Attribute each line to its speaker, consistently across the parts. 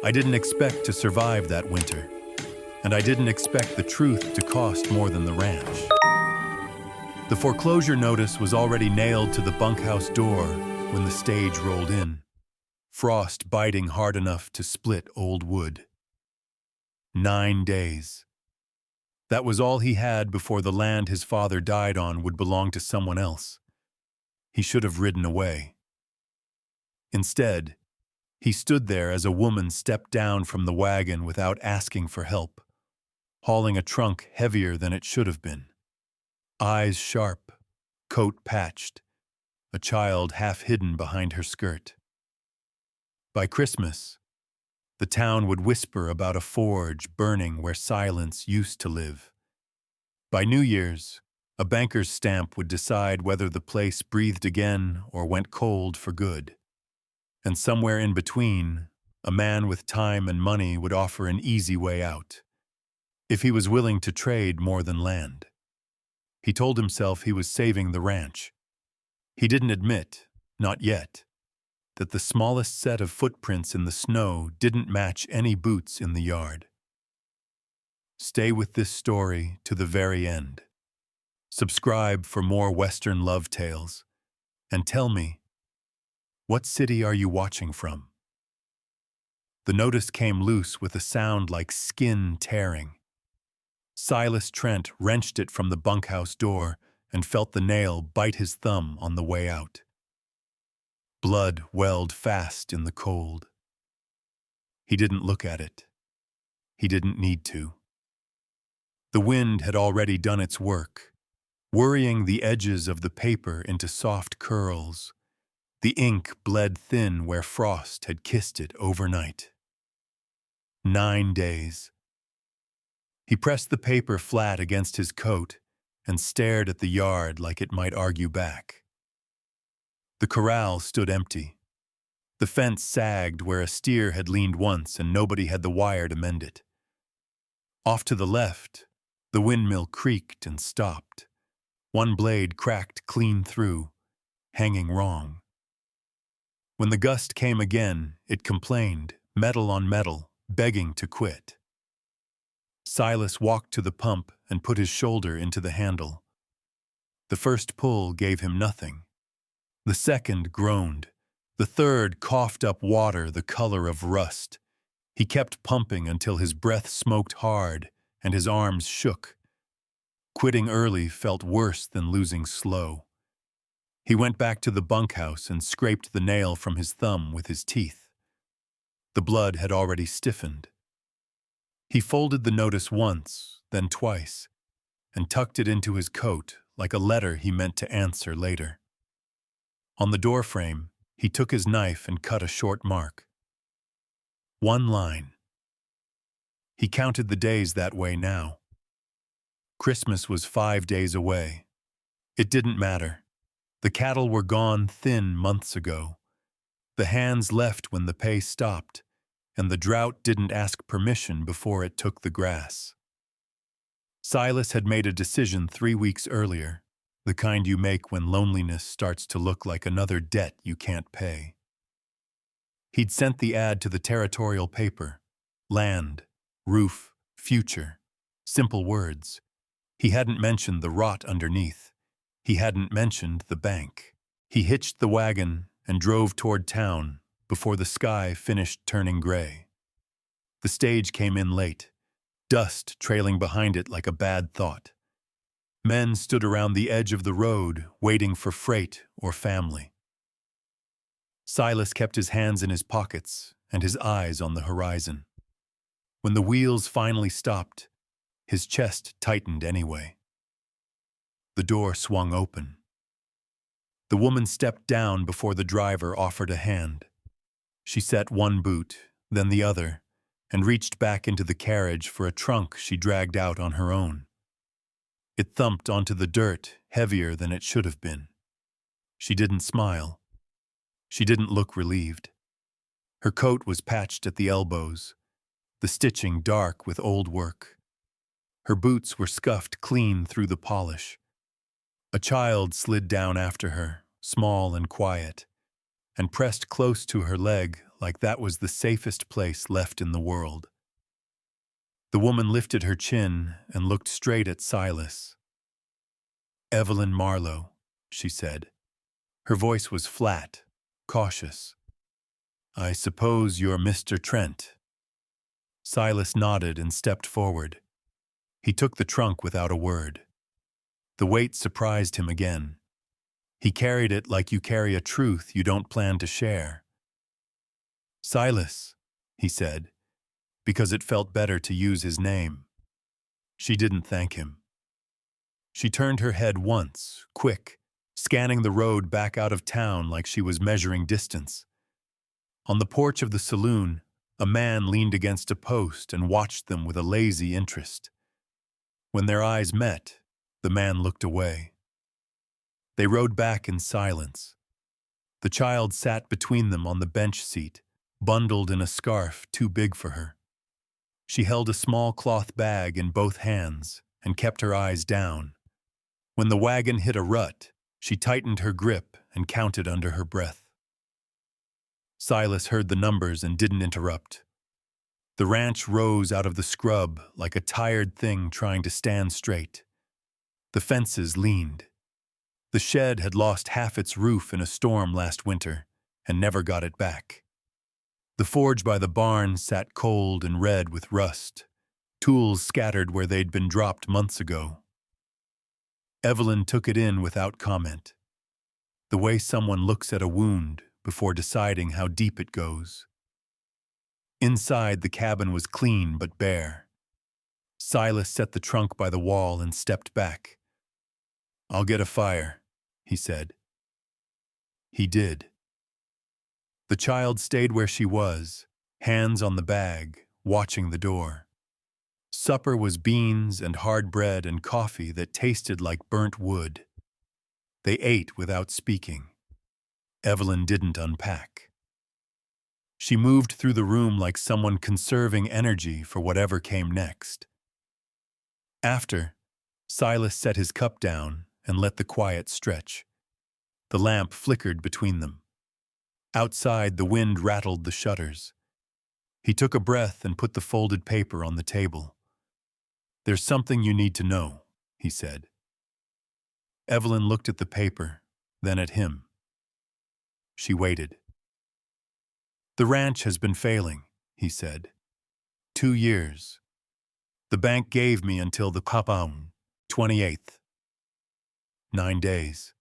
Speaker 1: I didn't expect to survive that winter, and I didn't expect the truth to cost more than the ranch. The foreclosure notice was already nailed to the bunkhouse door when the stage rolled in, frost biting hard enough to split old wood. 9 days. That was all he had before the land his father died on would belong to someone else. He should have ridden away. Instead, he stood there as a woman stepped down from the wagon without asking for help, hauling a trunk heavier than it should have been. Eyes sharp, coat patched, a child half hidden behind her skirt. By Christmas, the town would whisper about a forge burning where silence used to live. By New Year's, a banker's stamp would decide whether the place breathed again or went cold for good. And somewhere in between, a man with time and money would offer an easy way out, if he was willing to trade more than land. He told himself he was saving the ranch. He didn't admit, not yet, that the smallest set of footprints in the snow didn't match any boots in the yard. Stay with this story to the very end. Subscribe for more Western love tales, and tell me, what city are you watching from? The notice came loose with a sound like skin tearing. Silas Trent wrenched it from the bunkhouse door and felt the nail bite his thumb on the way out. Blood welled fast in the cold. He didn't look at it. He didn't need to. The wind had already done its work, worrying the edges of the paper into soft curls. The ink bled thin where frost had kissed it overnight. 9 days. He pressed the paper flat against his coat and stared at the yard like it might argue back. The corral stood empty. The fence sagged where a steer had leaned once and nobody had the wire to mend it. Off to the left, the windmill creaked and stopped. One blade cracked clean through, hanging wrong. When the gust came again, it complained, metal on metal, begging to quit. Silas walked to the pump and put his shoulder into the handle. The first pull gave him nothing. The second groaned. The third coughed up water the color of rust. He kept pumping until his breath smoked hard and his arms shook. Quitting early felt worse than losing slow. He went back to the bunkhouse and scraped the nail from his thumb with his teeth. The blood had already stiffened. He folded the notice once, then twice, and tucked it into his coat like a letter he meant to answer later. On the doorframe, he took his knife and cut a short mark. 1 line. He counted the days that way now. Christmas was 5 days away. It didn't matter. The cattle were gone thin months ago. The hands left when the pay stopped, and the drought didn't ask permission before it took the grass. Silas had made a decision 3 weeks earlier, the kind you make when loneliness starts to look like another debt you can't pay. He'd sent the ad to the territorial paper. Land, roof, future. Simple words. He hadn't mentioned the rot underneath. He hadn't mentioned the bank. He hitched the wagon and drove toward town before the sky finished turning gray. The stage came in late, dust trailing behind it like a bad thought. Men stood around the edge of the road, waiting for freight or family. Silas kept his hands in his pockets and his eyes on the horizon. When the wheels finally stopped, his chest tightened anyway. The door swung open. The woman stepped down before the driver offered a hand. She set one boot, then the other, and reached back into the carriage for a trunk she dragged out on her own. It thumped onto the dirt, heavier than it should have been. She didn't smile. She didn't look relieved. Her coat was patched at the elbows, the stitching dark with old work. Her boots were scuffed clean through the polish. A child slid down after her, small and quiet, and pressed close to her leg like that was the safest place left in the world. The woman lifted her chin and looked straight at Silas. "Evelyn Marlowe," she said. Her voice was flat, cautious. "I suppose you're Mr. Trent." Silas nodded and stepped forward. He took the trunk without a word. The weight surprised him again. He carried it like you carry a truth you don't plan to share. "Silas," he said, because it felt better to use his name. She didn't thank him. She turned her head once, quick, scanning the road back out of town like she was measuring distance. On the porch of the saloon, a man leaned against a post and watched them with a lazy interest. When their eyes met, the man looked away. They rode back in silence. The child sat between them on the bench seat, bundled in a scarf too big for her. She held a small cloth bag in both hands and kept her eyes down. When the wagon hit a rut, she tightened her grip and counted under her breath. Silas heard the numbers and didn't interrupt. The ranch rose out of the scrub like a tired thing trying to stand straight. The fences leaned. The shed had lost half its roof in a storm last winter and never got it back. The forge by the barn sat cold and red with rust, tools scattered where they'd been dropped months ago. Evelyn took it in without comment. The way someone looks at a wound before deciding how deep it goes. Inside, the cabin was clean but bare. Silas set the trunk by the wall and stepped back. "I'll get a fire," he said. He did. The child stayed where she was, hands on the bag, watching the door. Supper was beans and hard bread and coffee that tasted like burnt wood. They ate without speaking. Evelyn didn't unpack. She moved through the room like someone conserving energy for whatever came next. After, Silas set his cup down and let the quiet stretch. The lamp flickered between them. Outside, the wind rattled the shutters. He took a breath and put the folded paper on the table. "There's something you need to know," he said. Evelyn looked at the paper, then at him. She waited. "The ranch has been failing," he said. 2 years. The bank gave me until the 28th. 9 days.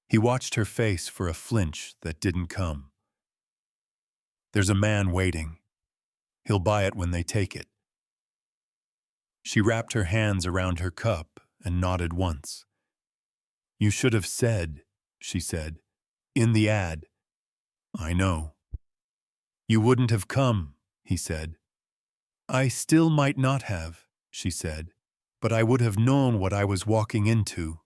Speaker 1: He watched her face for a flinch that didn't come. "There's a man waiting. He'll buy it when they take it." She wrapped her hands around her cup and nodded once. "You should have said," she said, "in the ad." "I know." "You wouldn't have come," he said. "I still might not have," she said, "but I would have known what I was walking into."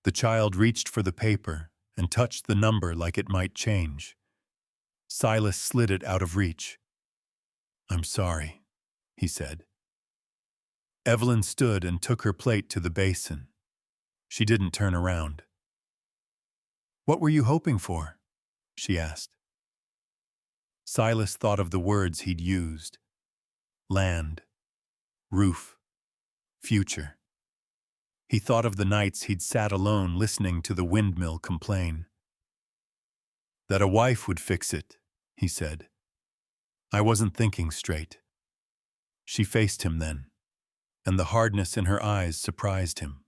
Speaker 1: The child reached for the paper and touched the number like it might change. Silas slid it out of reach. "I'm sorry," he said. Evelyn stood and took her plate to the basin. She didn't turn around. "What were you hoping for?" she asked. Silas thought of the words he'd used. Land, roof, future. He thought of the nights he'd sat alone listening to the windmill complain. "That a wife would fix it," he said. "I wasn't thinking straight." She faced him then, and the hardness in her eyes surprised him.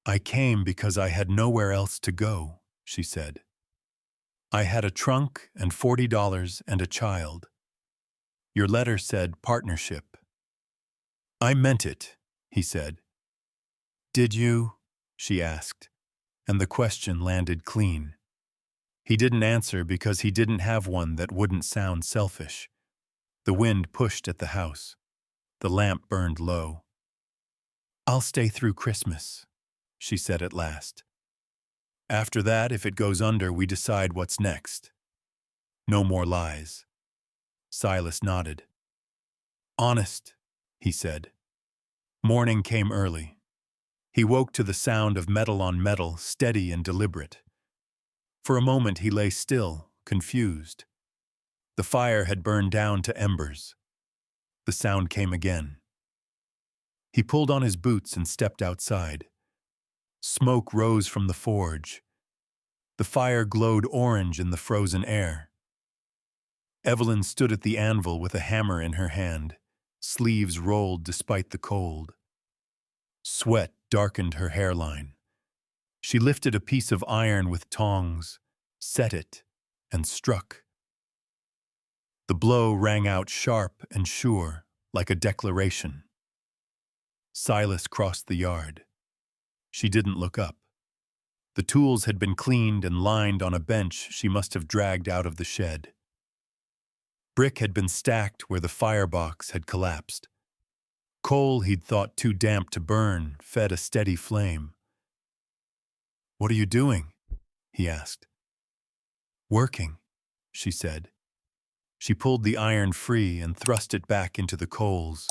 Speaker 1: "I came because I had nowhere else to go," she said. "I had a trunk and $40 and a child. Your letter said partnership." "I meant it," he said. "Did you?" she asked, and the question landed clean. He didn't answer because he didn't have one that wouldn't sound selfish. The wind pushed at the house. The lamp burned low. "I'll stay through Christmas," she said at last. "After that, if it goes under, we decide what's next." No more lies. Silas nodded. "Honest," he said. Morning came early. He woke to the sound of metal on metal, steady and deliberate. For a moment he lay still, confused. The fire had burned down to embers. The sound came again. He pulled on his boots and stepped outside. Smoke rose from the forge. The fire glowed orange in the frozen air. Evelyn stood at the anvil with a hammer in her hand. Sleeves rolled despite the cold. Sweat darkened her hairline. She lifted a piece of iron with tongs, set it, and struck. The blow rang out sharp and sure, like a declaration. Silas crossed the yard. She didn't look up. The tools had been cleaned and lined on a bench she must have dragged out of the shed. Brick had been stacked where the firebox had collapsed. Coal he'd thought too damp to burn fed a steady flame. "What are you doing?" he asked. "Working," she said. She pulled the iron free and thrust it back into the coals.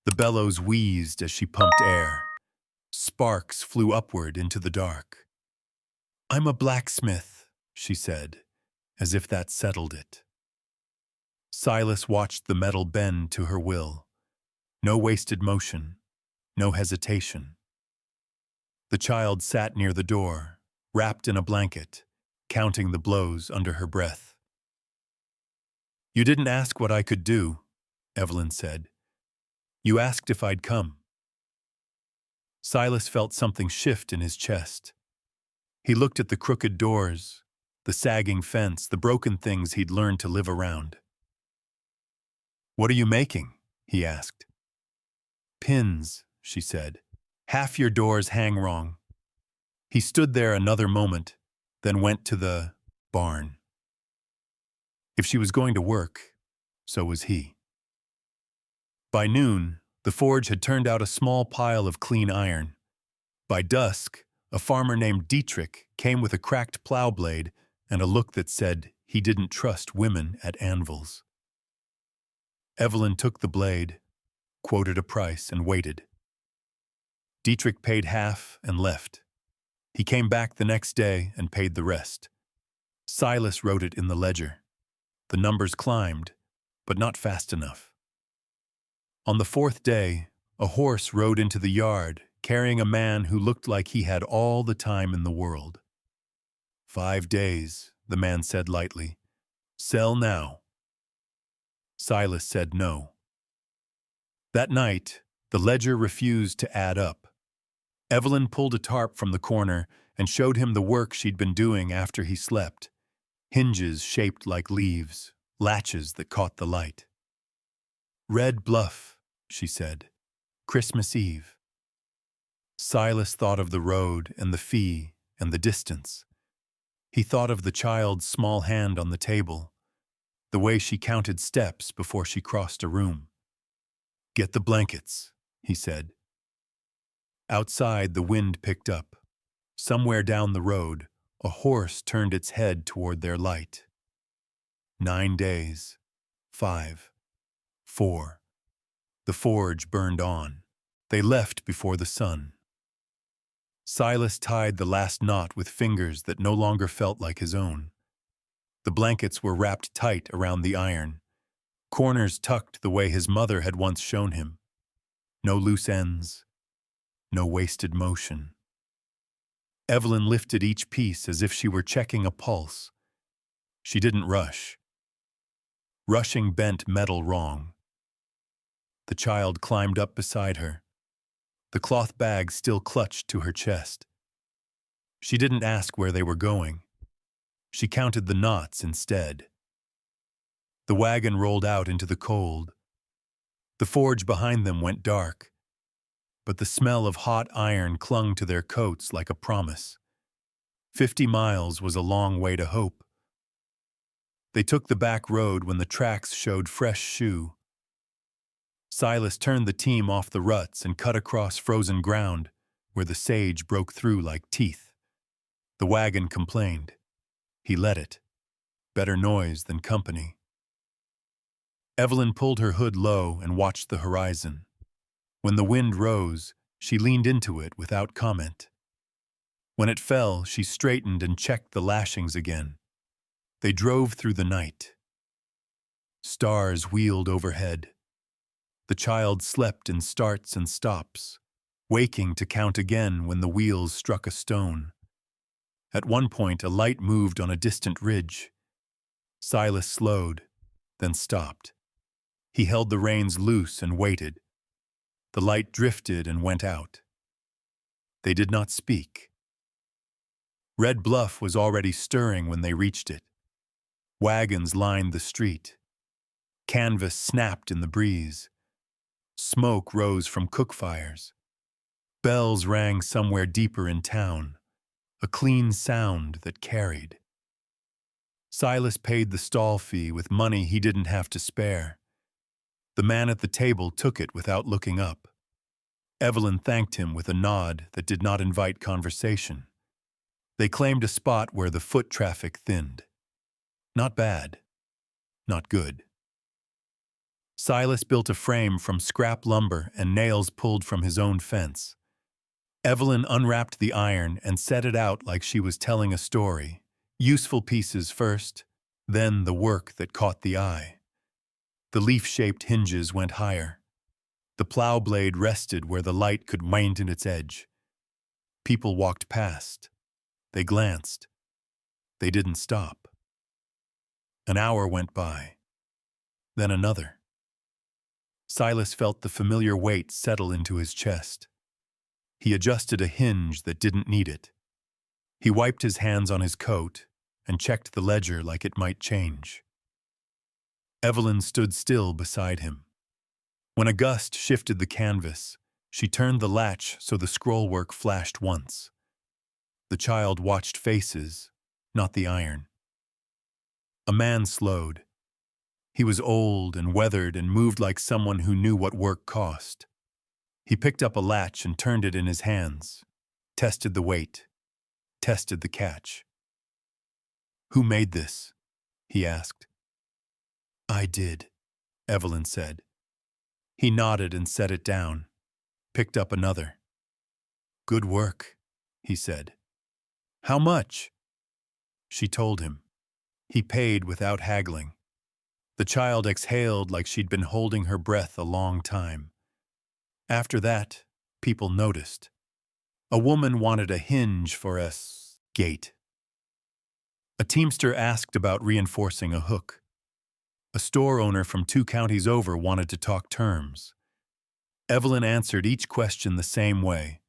Speaker 1: The bellows wheezed as she pumped air. Sparks flew upward into the dark. "I'm a blacksmith," she said, as if that settled it. Silas watched the metal bend to her will. No wasted motion, no hesitation. The child sat near the door, wrapped in a blanket, counting the blows under her breath. "You didn't ask what I could do," Evelyn said. "You asked if I'd come." Silas felt something shift in his chest. He looked at the crooked doors, the sagging fence, the broken things he'd learned to live around. "What are you making?" he asked. "Pins," she said. "Half your doors hang wrong." He stood there another moment, then went to the barn. If she was going to work, so was he. By noon, the forge had turned out a small pile of clean iron. By dusk, a farmer named Dietrich came with a cracked plow blade and a look that said he didn't trust women at anvils. Evelyn took the blade, quoted a price, and waited. Dietrich paid half and left. He came back the next day and paid the rest. Silas wrote it in the ledger. The numbers climbed, but not fast enough. On the fourth day, a horse rode into the yard, carrying a man who looked like he had all the time in the world. 5 days, the man said lightly. "Sell now." Silas said no. That night, the ledger refused to add up. Evelyn pulled a tarp from the corner and showed him the work she'd been doing after he slept. Hinges shaped like leaves, latches that caught the light. "Red Bluff," she said. "Christmas Eve." Silas thought of the road and the fee and the distance. He thought of the child's small hand on the table, the way she counted steps before she crossed a room. "Get the blankets," he said. Outside, the wind picked up. Somewhere down the road, a horse turned its head toward their light. 9 days. 5. 4. The forge burned on. They left before the sun. Silas tied the last knot with fingers that no longer felt like his own. The blankets were wrapped tight around the iron, corners tucked the way his mother had once shown him. No loose ends, no wasted motion. Evelyn lifted each piece as if she were checking a pulse. She didn't rush. Rushing bent metal wrong. The child climbed up beside her. The cloth bag still clutched to her chest. She didn't ask where they were going. She counted the knots instead. The wagon rolled out into the cold. The forge behind them went dark, but the smell of hot iron clung to their coats like a promise. 50 miles was a long way to hope. They took the back road when the tracks showed fresh shoe. Silas turned the team off the ruts and cut across frozen ground where the sage broke through like teeth. The wagon complained. He let it. Better noise than company. Evelyn pulled her hood low and watched the horizon. When the wind rose, she leaned into it without comment. When it fell, she straightened and checked the lashings again. They drove through the night. Stars wheeled overhead. The child slept in starts and stops, waking to count again when the wheels struck a stone. At one point, a light moved on a distant ridge. Silas slowed, then stopped. He held the reins loose and waited. The light drifted and went out. They did not speak. Red Bluff was already stirring when they reached it. Wagons lined the street. Canvas snapped in the breeze. Smoke rose from cook fires. Bells rang somewhere deeper in town, a clean sound that carried. Silas paid the stall fee with money he didn't have to spare. The man at the table took it without looking up. Evelyn thanked him with a nod that did not invite conversation. They claimed a spot where the foot traffic thinned. Not bad, not good. Silas built a frame from scrap lumber and nails pulled from his own fence. Evelyn unwrapped the iron and set it out like she was telling a story. Useful pieces first, then the work that caught the eye. The leaf-shaped hinges went higher. The plow blade rested where the light could wind in its edge. People walked past. They glanced. They didn't stop. An hour went by. Then another. Silas felt the familiar weight settle into his chest. He adjusted a hinge that didn't need it. He wiped his hands on his coat and checked the ledger like it might change. Evelyn stood still beside him. When a gust shifted the canvas, she turned the latch so the scrollwork flashed once. The child watched faces, not the iron. A man slowed. He was old and weathered and moved like someone who knew what work cost. He picked up a latch and turned it in his hands, tested the weight, tested the catch. "Who made this?" he asked. "I did," Evelyn said. He nodded and set it down, picked up another. "Good work," he said. "How much?" She told him. He paid without haggling. The child exhaled like she'd been holding her breath a long time. After that, people noticed. A woman wanted a hinge for a gate. A teamster asked about reinforcing a hook. A store owner from 2 counties over wanted to talk terms. Evelyn answered each question the same way.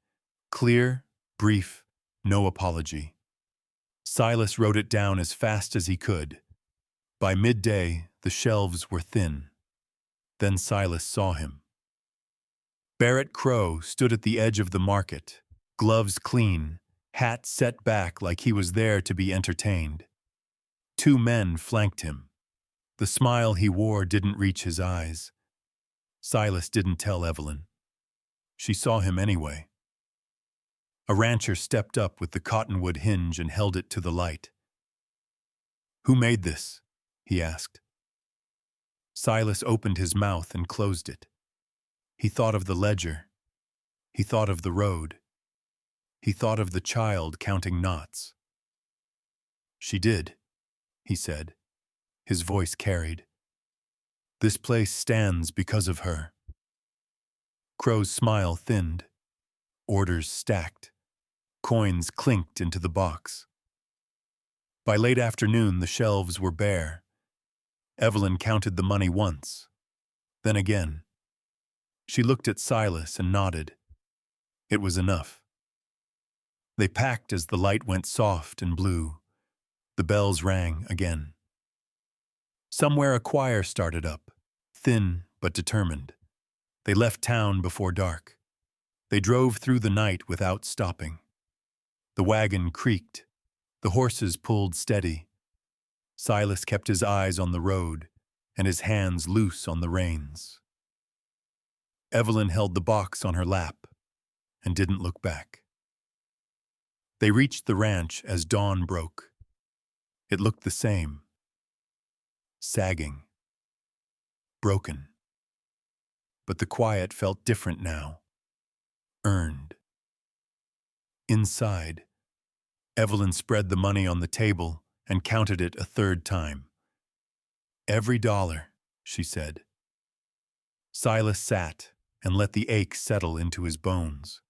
Speaker 1: Clear, brief, no apology. Silas wrote it down as fast as he could. By midday, the shelves were thin. Then Silas saw him. Barrett Crow stood at the edge of the market, gloves clean, hat set back like he was there to be entertained. 2 men flanked him. The smile he wore didn't reach his eyes. Silas didn't tell Evelyn. She saw him anyway. A rancher stepped up with the cottonwood hinge and held it to the light. "Who made this?" he asked. Silas opened his mouth and closed it. He thought of the ledger. He thought of the road. He thought of the child counting knots. "She did," he said. His voice carried. "This place stands because of her." Crow's smile thinned. Orders stacked. Coins clinked into the box. By late afternoon, the shelves were bare. Evelyn counted the money once, then again. She looked at Silas and nodded. It was enough. They packed as the light went soft and blue. The bells rang again. Somewhere a choir started up, thin but determined. They left town before dark. They drove through the night without stopping. The wagon creaked. The horses pulled steady. Silas kept his eyes on the road and his hands loose on the reins. Evelyn held the box on her lap and didn't look back. They reached the ranch as dawn broke. It looked the same. Sagging. Broken. But the quiet felt different now. Earned. Inside, Evelyn spread the money on the table and counted it a third time. "Every dollar," she said. Silas sat and let the ache settle into his bones.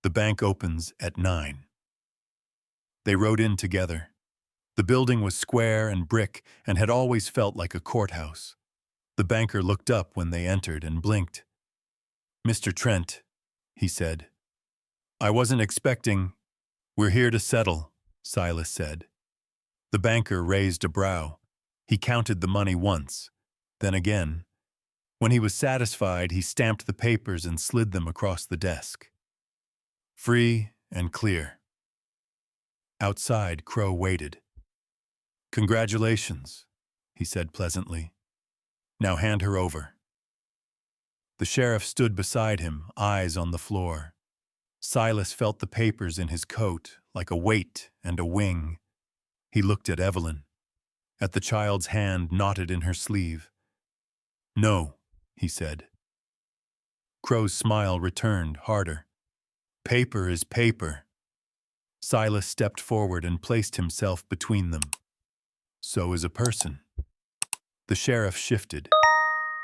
Speaker 1: "The bank opens at 9. They rode in together. The building was square and brick and had always felt like a courthouse. The banker looked up when they entered and blinked. "Mr. Trent," he said. "I wasn't expecting—" "We're here to settle," Silas said. The banker raised a brow. He counted the money once, then again. When he was satisfied, he stamped the papers and slid them across the desk. "Free and clear." Outside, Crow waited. "Congratulations," he said pleasantly. "Now hand her over." The sheriff stood beside him, eyes on the floor. Silas felt the papers in his coat like a weight and a wing. He looked at Evelyn, at the child's hand knotted in her sleeve. "No," he said. Crow's smile returned, harder. "Paper is paper." Silas stepped forward and placed himself between them. "So is a person." The sheriff shifted.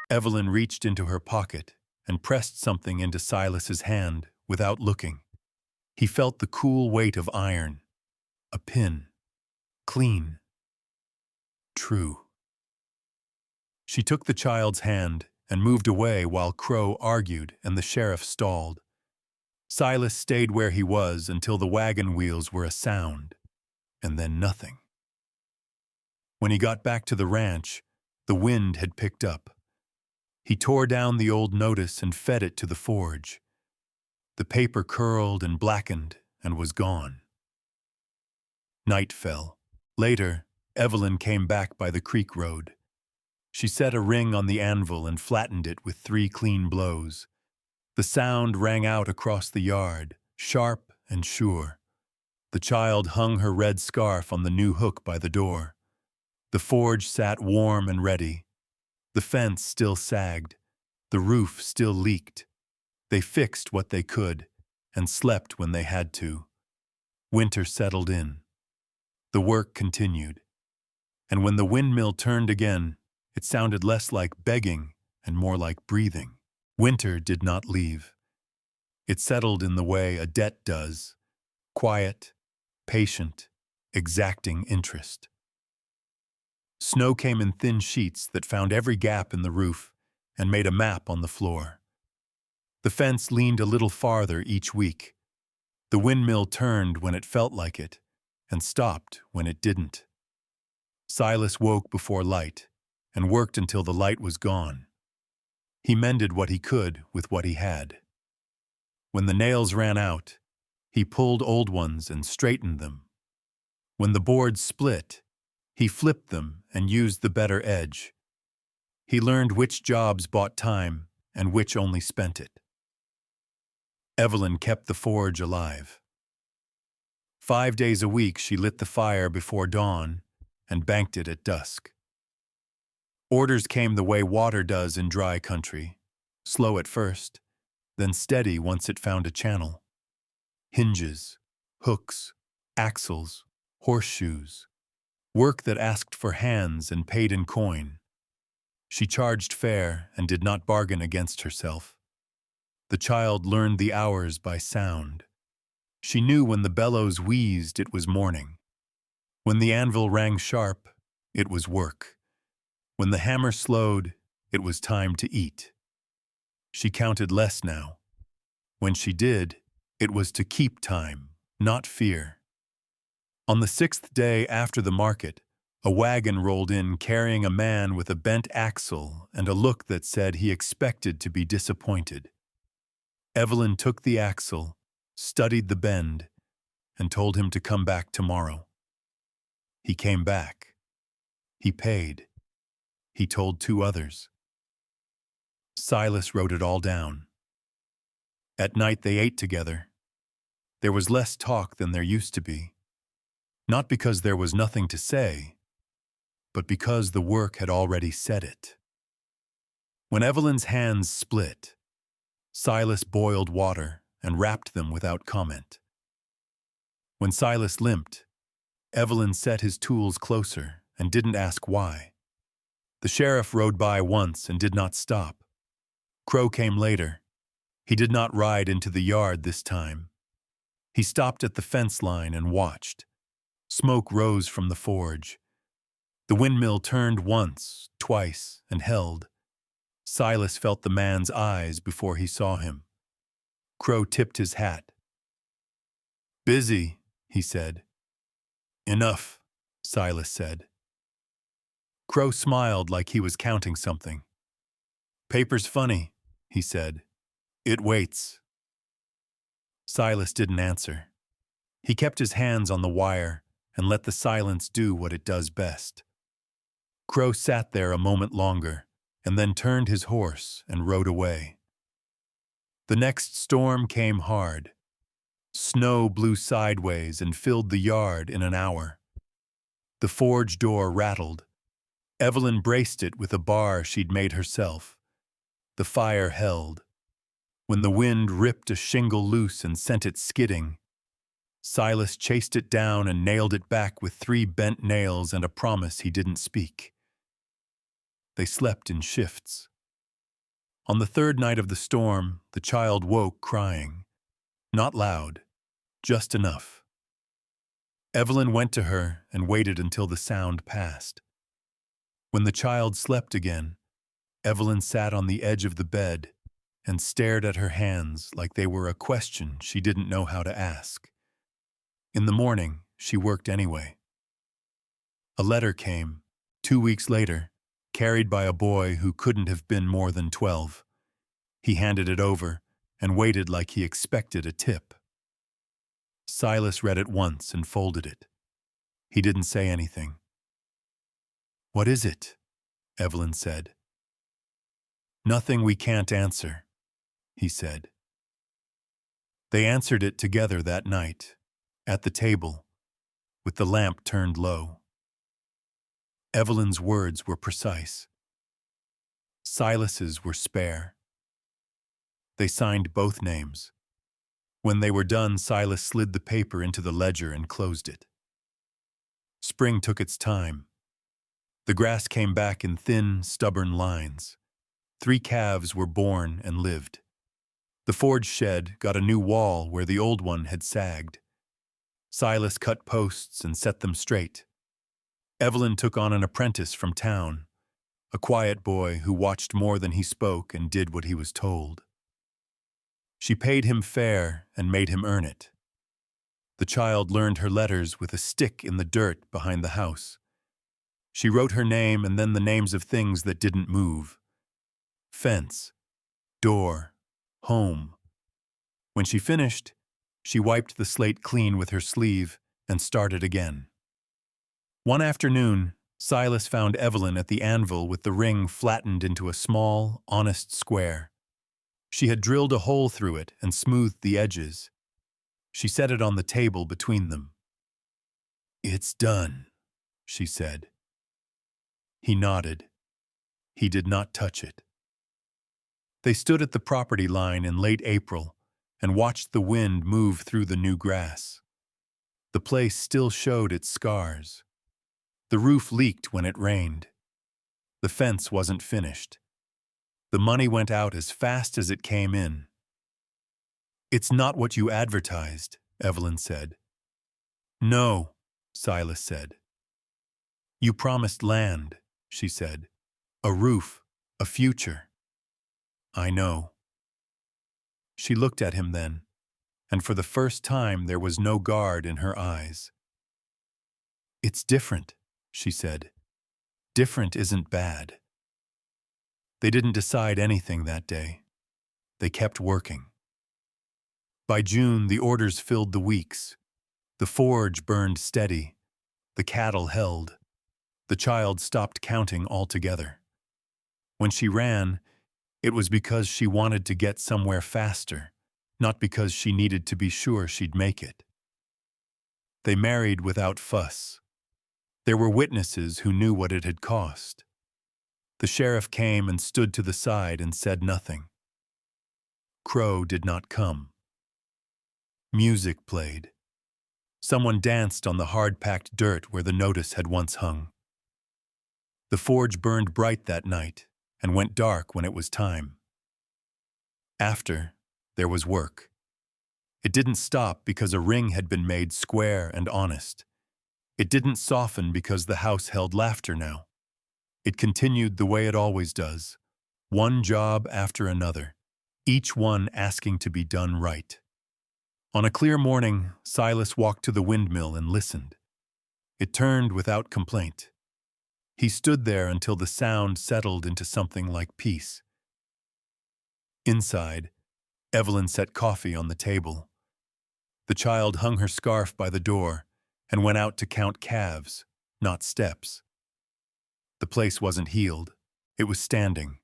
Speaker 1: Evelyn reached into her pocket and pressed something into Silas's hand without looking. He felt the cool weight of iron. A pin. Clean. True. She took the child's hand and moved away while Crow argued and the sheriff stalled. Silas stayed where he was until the wagon wheels were a sound, and then nothing. When he got back to the ranch, the wind had picked up. He tore down the old notice and fed it to the forge. The paper curled and blackened and was gone. Night fell. Later, Evelyn came back by the creek road. She set a ring on the anvil and flattened it with 3 clean blows. The sound rang out across the yard, sharp and sure. The child hung her red scarf on the new hook by the door. The forge sat warm and ready. The fence still sagged. The roof still leaked. They fixed what they could and slept when they had to. Winter settled in. The work continued. And when the windmill turned again, it sounded less like begging and more like breathing. Winter did not leave. It settled in the way a debt does, quiet, patient, exacting interest. Snow came in thin sheets that found every gap in the roof and made a map on the floor. The fence leaned a little farther each week. The windmill turned when it felt like it and stopped when it didn't. Silas woke before light and worked until the light was gone. He mended what he could with what he had. When the nails ran out, he pulled old ones and straightened them. When the boards split, he flipped them and used the better edge. He learned which jobs bought time and which only spent it. Evelyn kept the forge alive. 5 days a week she lit the fire before dawn and banked it at dusk. Orders came the way water does in dry country, slow at first, then steady once it found a channel. Hinges, hooks, axles, horseshoes, work that asked for hands and paid in coin. She charged fair and did not bargain against herself. The child learned the hours by sound. She knew when the bellows wheezed it was morning. When the anvil rang sharp, it was work. When the hammer slowed, it was time to eat. She counted less now. When she did, it was to keep time, not fear. On the 6th day after the market, a wagon rolled in carrying a man with a bent axle and a look that said he expected to be disappointed. Evelyn took the axle, studied the bend, and told him to come back tomorrow. He came back. He paid. He told 2 others. Silas wrote it all down. At night they ate together. There was less talk than there used to be. Not because there was nothing to say, but because the work had already said it. When Evelyn's hands split, Silas boiled water and wrapped them without comment. When Silas limped, Evelyn set his tools closer and didn't ask why. The sheriff rode by once and did not stop. Crow came later. He did not ride into the yard this time. He stopped at the fence line and watched. Smoke rose from the forge. The windmill turned once, twice, and held. Silas felt the man's eyes before he saw him. Crow tipped his hat. "Busy," he said. "Enough," Silas said. Crow smiled like he was counting something. "Paper's funny," he said. "It waits." Silas didn't answer. He kept his hands on the wire and let the silence do what it does best. Crow sat there a moment longer and then turned his horse and rode away. The next storm came hard. Snow blew sideways and filled the yard in an hour. The forge door rattled. Evelyn braced it with a bar she'd made herself. The fire held. When the wind ripped a shingle loose and sent it skidding, Silas chased it down and nailed it back with 3 bent nails and a promise he didn't speak. They slept in shifts. On the 3rd night of the storm, the child woke crying. Not loud, just enough. Evelyn went to her and waited until the sound passed. When the child slept again, Evelyn sat on the edge of the bed and stared at her hands like they were a question she didn't know how to ask. In the morning, she worked anyway. A letter came, 2 weeks later, carried by a boy who couldn't have been more than 12. He handed it over and waited like he expected a tip. Silas read it once and folded it. He didn't say anything. "What is it?" Evelyn said. "Nothing we can't answer," he said. They answered it together that night, at the table, with the lamp turned low. Evelyn's words were precise. Silas's were spare. They signed both names. When they were done, Silas slid the paper into the ledger and closed it. Spring took its time. The grass came back in thin, stubborn lines. 3 calves were born and lived. The forge shed got a new wall where the old one had sagged. Silas cut posts and set them straight. Evelyn took on an apprentice from town, a quiet boy who watched more than he spoke and did what he was told. She paid him fair and made him earn it. The child learned her letters with a stick in the dirt behind the house. She wrote her name and then the names of things that didn't move. Fence, door, home. When she finished, she wiped the slate clean with her sleeve and started again. One afternoon, Silas found Evelyn at the anvil with the ring flattened into a small, honest square. She had drilled a hole through it and smoothed the edges. She set it on the table between them. "It's done," she said. He nodded. He did not touch it. They stood at the property line in late April and watched the wind move through the new grass. The place still showed its scars. The roof leaked when it rained. The fence wasn't finished. The money went out as fast as it came in. "It's not what you advertised," Evelyn said. "No," Silas said. "You promised land," she said. "A roof, a future." "I know." She looked at him then, and for the first time there was no guard in her eyes. "It's different," she said. "Different isn't bad." They didn't decide anything that day. They kept working. By June, the orders filled the weeks. The forge burned steady. The cattle held. The child stopped counting altogether. When she ran, it was because she wanted to get somewhere faster, not because she needed to be sure she'd make it. They married without fuss. There were witnesses who knew what it had cost. The sheriff came and stood to the side and said nothing. Crow did not come. Music played. Someone danced on the hard-packed dirt where the notice had once hung. The forge burned bright that night and went dark when it was time. After, there was work. It didn't stop because a ring had been made square and honest. It didn't soften because the house held laughter now. It continued the way it always does, one job after another, each one asking to be done right. On a clear morning, Silas walked to the windmill and listened. It turned without complaint. He stood there until the sound settled into something like peace. Inside, Evelyn set coffee on the table. The child hung her scarf by the door and went out to count calves, not steps. The place wasn't healed. It was standing,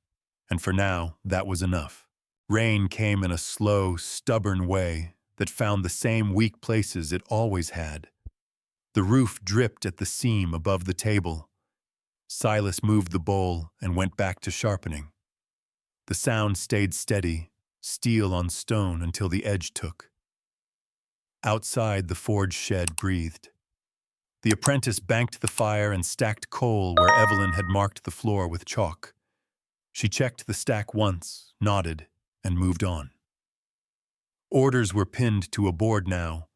Speaker 1: and for now, that was enough. Rain came in a slow, stubborn way that found the same weak places it always had. The roof dripped at the seam above the table. Silas moved the bowl and went back to sharpening. The sound stayed steady, steel on stone until the edge took. Outside, the forge shed breathed. The apprentice banked the fire and stacked coal where Evelyn had marked the floor with chalk. She checked the stack once, nodded, and moved on. Orders were pinned to a board now.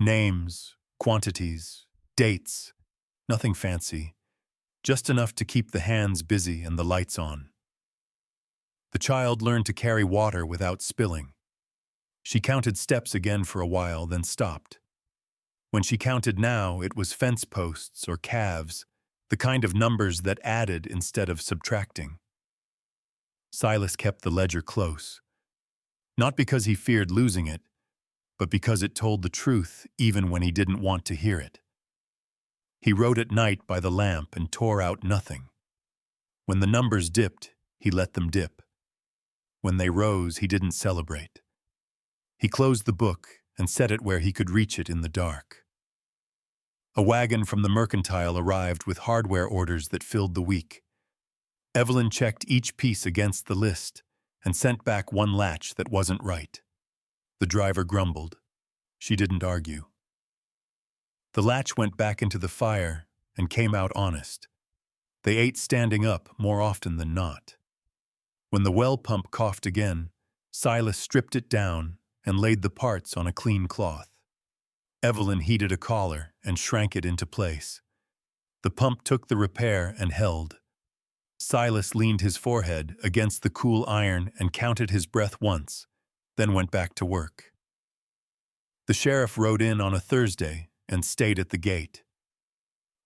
Speaker 1: Names, quantities, dates. Nothing fancy. Just enough to keep the hands busy and the lights on. The child learned to carry water without spilling. She counted steps again for a while, then stopped. When she counted now, it was fence posts or calves, the kind of numbers that added instead of subtracting. Silas kept the ledger close. Not because he feared losing it, but because it told the truth even when he didn't want to hear it. He wrote at night by the lamp and tore out nothing. When the numbers dipped, he let them dip. When they rose, he didn't celebrate. He closed the book and set it where he could reach it in the dark. A wagon from the mercantile arrived with hardware orders that filled the week. Evelyn checked each piece against the list and sent back one latch that wasn't right. The driver grumbled. She didn't argue. The latch went back into the fire and came out honest. They ate standing up more often than not. When the well pump coughed again, Silas stripped it down and laid the parts on a clean cloth. Evelyn heated a collar and shrank it into place. The pump took the repair and held. Silas leaned his forehead against the cool iron and counted his breath once, then went back to work. The sheriff rode in on a Thursday and stayed at the gate.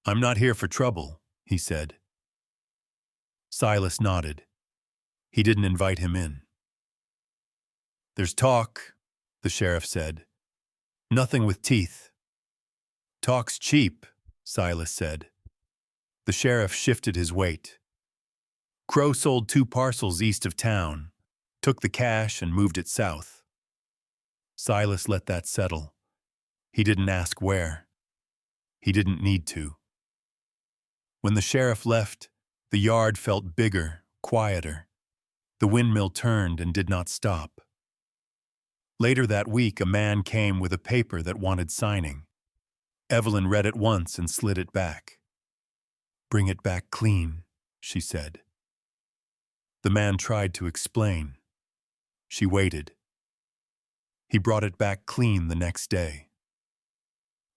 Speaker 1: "I'm not here for trouble," he said. Silas nodded. He didn't invite him in. "There's talk," the sheriff said. "Nothing with teeth." "Talk's cheap," Silas said. The sheriff shifted his weight. "Crow sold 2 parcels east of town, took the cash and moved it south." Silas let that settle. He didn't ask where. He didn't need to. When the sheriff left, the yard felt bigger, quieter. The windmill turned and did not stop. Later that week, a man came with a paper that wanted signing. Evelyn read it once and slid it back. "Bring it back clean," she said. The man tried to explain. She waited. He brought it back clean the next day.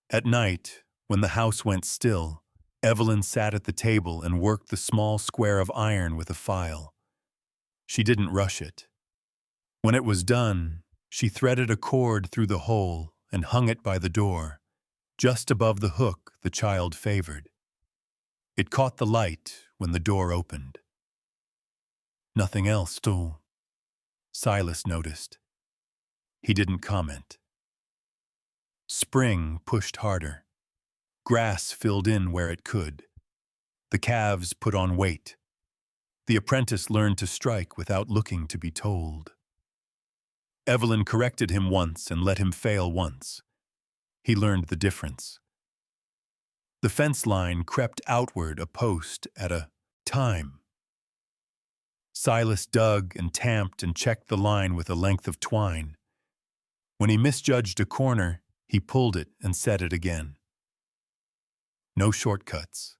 Speaker 1: At night, when the house went still, Evelyn sat at the table and worked the small square of iron with a file. She didn't rush it. When it was done, she threaded a cord through the hole and hung it by the door, just above the hook the child favored. It caught the light when the door opened. Nothing else, too. Silas noticed. He didn't comment. Spring pushed harder. Grass filled in where it could. The calves put on weight. The apprentice learned to strike without looking to be told. Evelyn corrected him once and let him fail once. He learned the difference. The fence line crept outward a post at a time. Silas dug and tamped and checked the line with a length of twine. When he misjudged a corner, He pulled it and set it again. No shortcuts.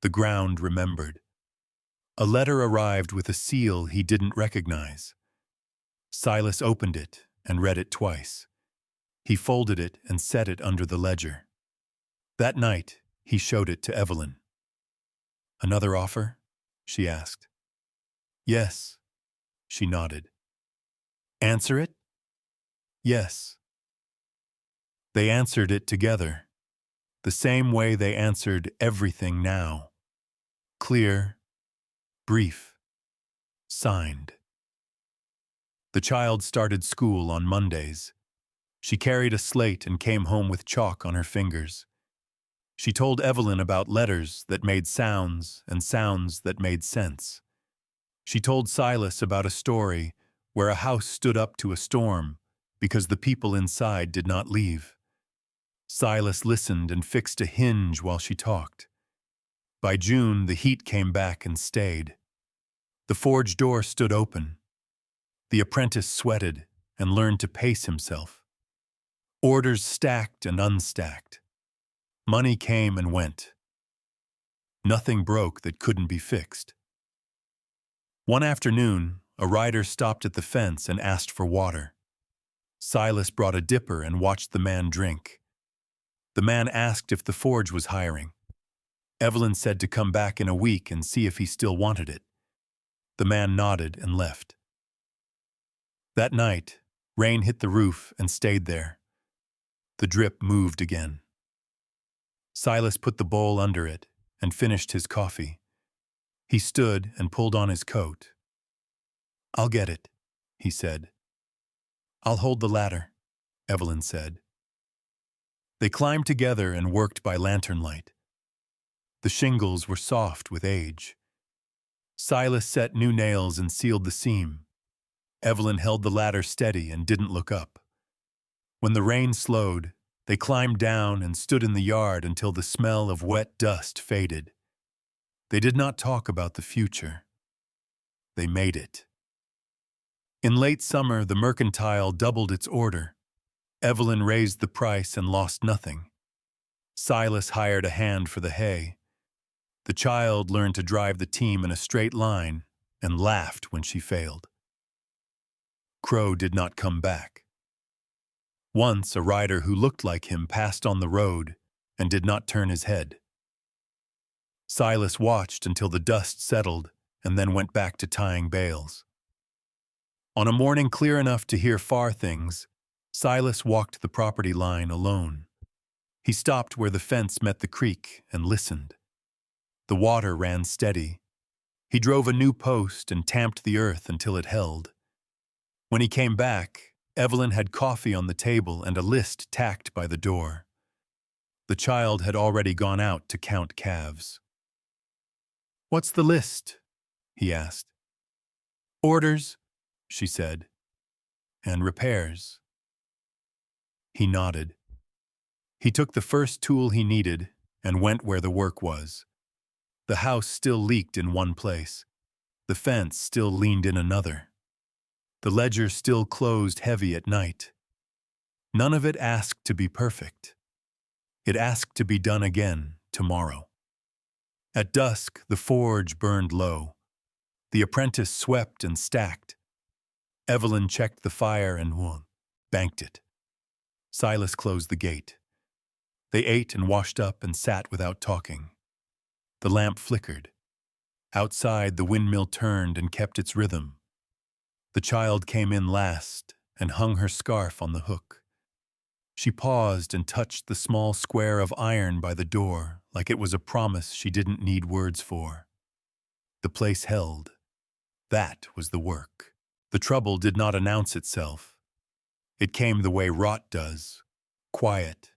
Speaker 1: The ground remembered. A letter arrived with a seal he didn't recognize. Silas opened it and read it twice. He folded it and set it under the ledger. That night, he showed it to Evelyn. "Another offer?" she asked. "Yes," she nodded. "Answer it?" "Yes." They answered it together, the same way they answered everything now. Clear, brief, signed. The child started school on Mondays. She carried a slate and came home with chalk on her fingers. She told Evelyn about letters that made sounds and sounds that made sense. She told Silas about a story where a house stood up to a storm because the people inside did not leave. Silas listened and fixed a hinge while she talked. By June, the heat came back and stayed. The forge door stood open. The apprentice sweated and learned to pace himself. Orders stacked and unstacked. Money came and went. Nothing broke that couldn't be fixed. One afternoon, a rider stopped at the fence and asked for water. Silas brought a dipper and watched the man drink. The man asked if the forge was hiring. Evelyn said to come back in a week and see if he still wanted it. The man nodded and left. That night, rain hit the roof and stayed there. The drip moved again. Silas put the bowl under it and finished his coffee. He stood and pulled on his coat. "I'll get it," he said. "I'll hold the ladder," Evelyn said. They climbed together and worked by lantern light. The shingles were soft with age. Silas set new nails and sealed the seam. Evelyn held the ladder steady and didn't look up. When the rain slowed, they climbed down and stood in the yard until the smell of wet dust faded. They did not talk about the future. They made it. In late summer, the mercantile doubled its order. Evelyn raised the price and lost nothing. Silas hired a hand for the hay. The child learned to drive the team in a straight line and laughed when she failed. Crow did not come back. Once a rider who looked like him passed on the road and did not turn his head. Silas watched until the dust settled and then went back to tying bales. On a morning clear enough to hear far things, Silas walked the property line alone. He stopped where the fence met the creek and listened. The water ran steady. He drove a new post and tamped the earth until it held. When he came back, Evelyn had coffee on the table and a list tacked by the door. The child had already gone out to count calves. "What's the list?" he asked. "Orders," she said, "and repairs." He nodded. He took the first tool he needed and went where the work was. The house still leaked in one place. The fence still leaned in another. The ledger still closed heavy at night. None of it asked to be perfect. It asked to be done again tomorrow. At dusk, the forge burned low. The apprentice swept and stacked. Evelyn checked the fire and banked it. Silas closed the gate. They ate and washed up and sat without talking. The lamp flickered. Outside, the windmill turned and kept its rhythm. The child came in last and hung her scarf on the hook. She paused and touched the small square of iron by the door like it was a promise she didn't need words for. The place held. That was the work. The trouble did not announce itself. It came the way rot does, quiet,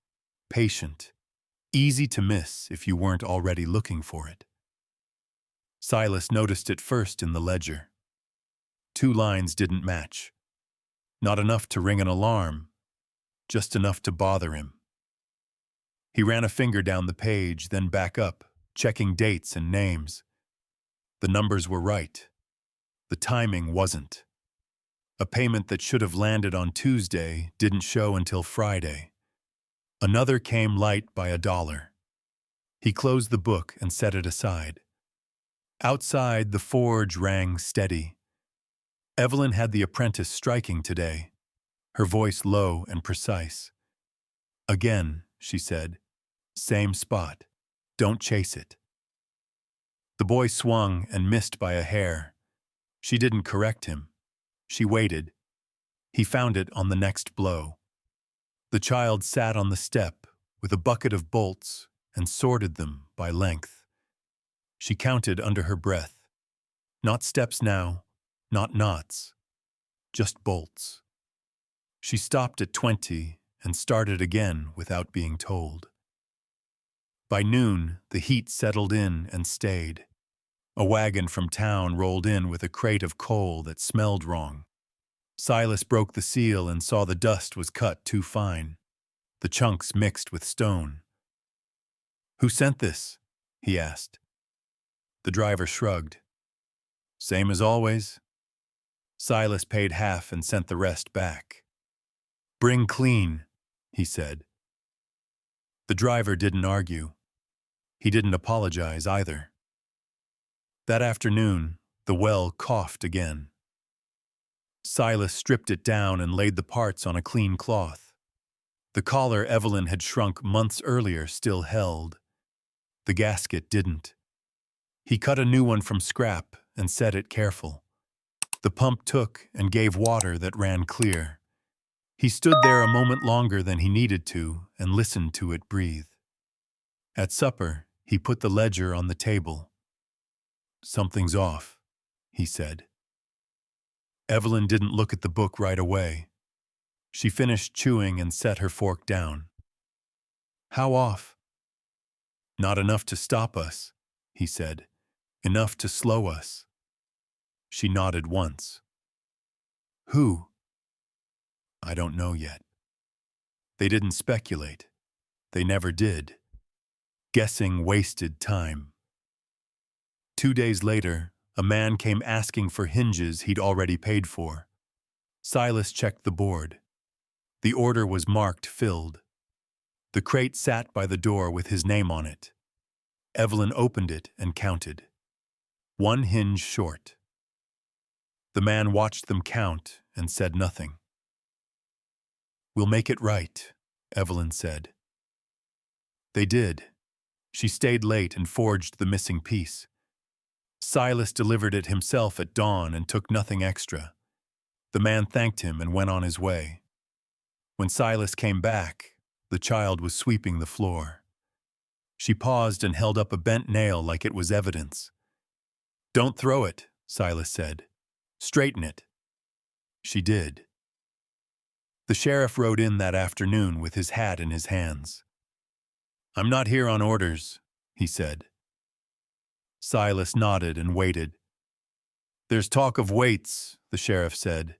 Speaker 1: patient, easy to miss if you weren't already looking for it. Silas noticed it first in the ledger. 2 lines didn't match. Not enough to ring an alarm, just enough to bother him. He ran a finger down the page, then back up, checking dates and names. The numbers were right. The timing wasn't. A payment that should have landed on Tuesday didn't show until Friday. Another came light by $1. He closed the book and set it aside. Outside, the forge rang steady. Evelyn had the apprentice striking today, her voice low and precise. "Again," she said. "Same spot. Don't chase it." The boy swung and missed by a hair. She didn't correct him. She waited. He found it on the next blow. The child sat on the step with a bucket of bolts and sorted them by length. She counted under her breath. Not steps now, not knots, just bolts. She stopped at 20 and started again without being told. By noon, the heat settled in and stayed. A wagon from town rolled in with a crate of coal that smelled wrong. Silas broke the seal and saw the dust was cut too fine, the chunks mixed with stone. "Who sent this?" he asked. The driver shrugged. "Same as always." Silas paid half and sent the rest back. "Bring clean," he said. The driver didn't argue. He didn't apologize either. That afternoon, the well coughed again. Silas stripped it down and laid the parts on a clean cloth. The collar Evelyn had shrunk months earlier still held. The gasket didn't. He cut a new one from scrap and set it careful. The pump took and gave water that ran clear. He stood there a moment longer than he needed to and listened to it breathe. At supper, he put the ledger on the table. "Something's off," he said. Evelyn didn't look at the book right away. She finished chewing and set her fork down. "How off?" "Not enough to stop us," he said. "Enough to slow us." She nodded once. "Who?" "I don't know yet." They didn't speculate. They never did. Guessing wasted time. 2 days later, a man came asking for hinges he'd already paid for. Silas checked the board. The order was marked filled. The crate sat by the door with his name on it. Evelyn opened it and counted. 1 hinge short. The man watched them count and said nothing. "We'll make it right," Evelyn said. They did. She stayed late and forged the missing piece. Silas delivered it himself at dawn and took nothing extra. The man thanked him and went on his way. When Silas came back, the child was sweeping the floor. She paused and held up a bent nail like it was evidence. "Don't throw it," Silas said. "Straighten it." She did. The sheriff rode in that afternoon with his hat in his hands. "I'm not here on orders," he said. Silas nodded and waited. "There's talk of weights," the sheriff said.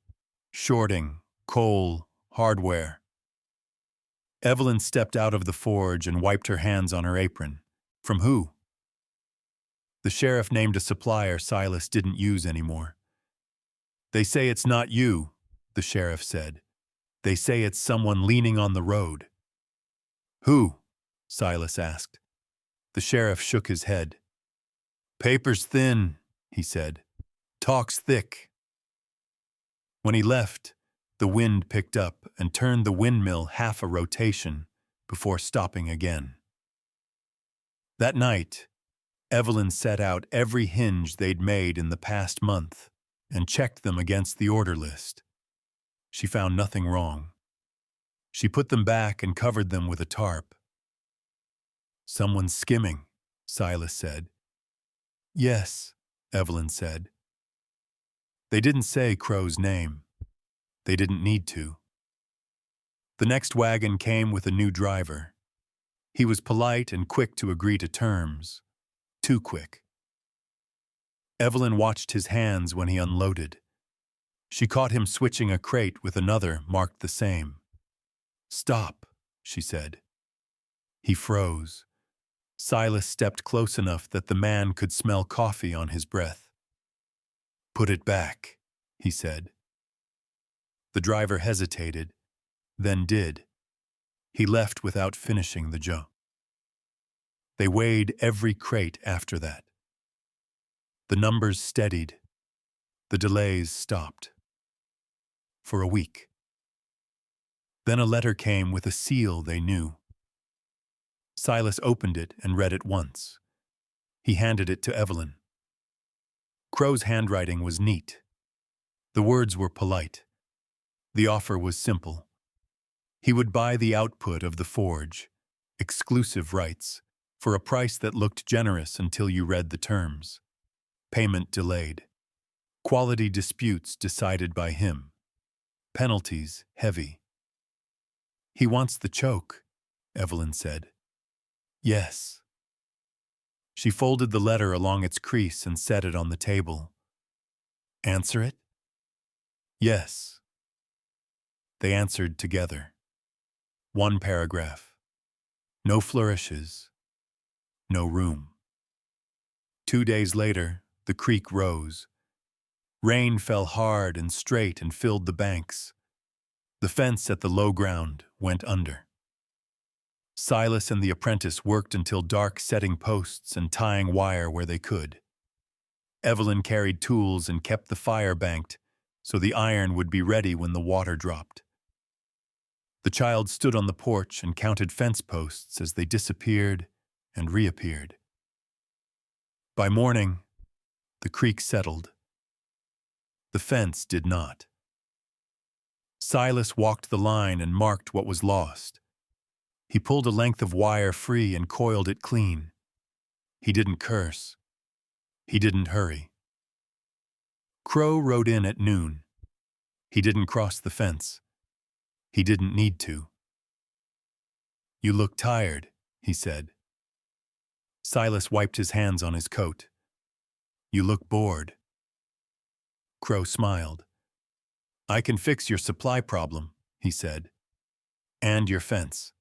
Speaker 1: "Shorting, coal, hardware." Evelyn stepped out of the forge and wiped her hands on her apron. "From who?" The sheriff named a supplier Silas didn't use anymore. "They say it's not you," the sheriff said. "They say it's someone leaning on the road." "Who?" Silas asked. The sheriff shook his head. "Paper's thin," he said. "Talk's thick." When he left, the wind picked up and turned the windmill half a rotation before stopping again. That night, Evelyn set out every hinge they'd made in the past month and checked them against the order list. She found nothing wrong. She put them back and covered them with a tarp. "Someone's skimming," Silas said. "Yes," Evelyn said. They didn't say Crow's name. They didn't need to. The next wagon came with a new driver. He was polite and quick to agree to terms. Too quick. Evelyn watched his hands when he unloaded. She caught him switching a crate with another marked the same. "Stop," she said. He froze. Silas stepped close enough that the man could smell coffee on his breath. "Put it back," he said. The driver hesitated, then did. He left without finishing the job. They weighed every crate after that. The numbers steadied. The delays stopped. For a week. Then a letter came with a seal they knew. Silas opened it and read it once. He handed it to Evelyn. Crow's handwriting was neat. The words were polite. The offer was simple. He would buy the output of the forge, exclusive rights, for a price that looked generous until you read the terms. Payment delayed. Quality disputes decided by him. Penalties heavy. "He wants the choke," Evelyn said. "Yes." She folded the letter along its crease and set it on the table. "Answer it?" "Yes." They answered together. One paragraph. No flourishes. No room. 2 days later, the creek rose. Rain fell hard and straight and filled the banks. The fence at the low ground went under. Silas and the apprentice worked until dark, setting posts and tying wire where they could. Evelyn carried tools and kept the fire banked so the iron would be ready when the water dropped. The child stood on the porch and counted fence posts as they disappeared and reappeared. By morning, the creek settled. The fence did not. Silas walked the line and marked what was lost. He pulled a length of wire free and coiled it clean. He didn't curse. He didn't hurry. Crow rode in at noon. He didn't cross the fence. He didn't need to. "You look tired," he said. Silas wiped his hands on his coat. "You look bored." Crow smiled. "I can fix your supply problem," he said. "And your fence."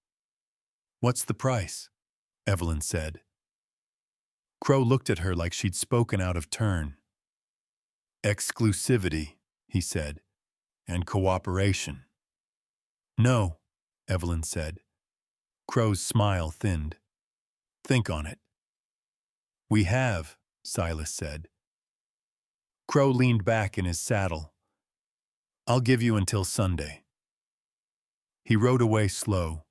Speaker 1: "What's the price?" Evelyn said. Crow looked at her like she'd spoken out of turn. "Exclusivity," he said, "and cooperation." "No," Evelyn said. Crow's smile thinned. "Think on it." "We have," Silas said. Crow leaned back in his saddle. "I'll give you until Sunday." He rode away slow.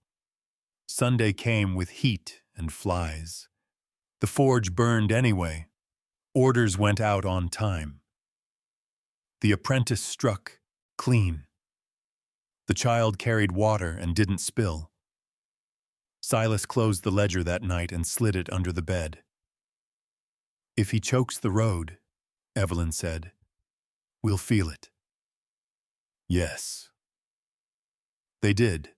Speaker 1: Sunday came with heat and flies. The forge burned anyway. Orders went out on time. The apprentice struck clean. The child carried water and didn't spill. Silas closed the ledger that night and slid it under the bed. "If he chokes the road," Evelyn said, "we'll feel it." Yes. They did.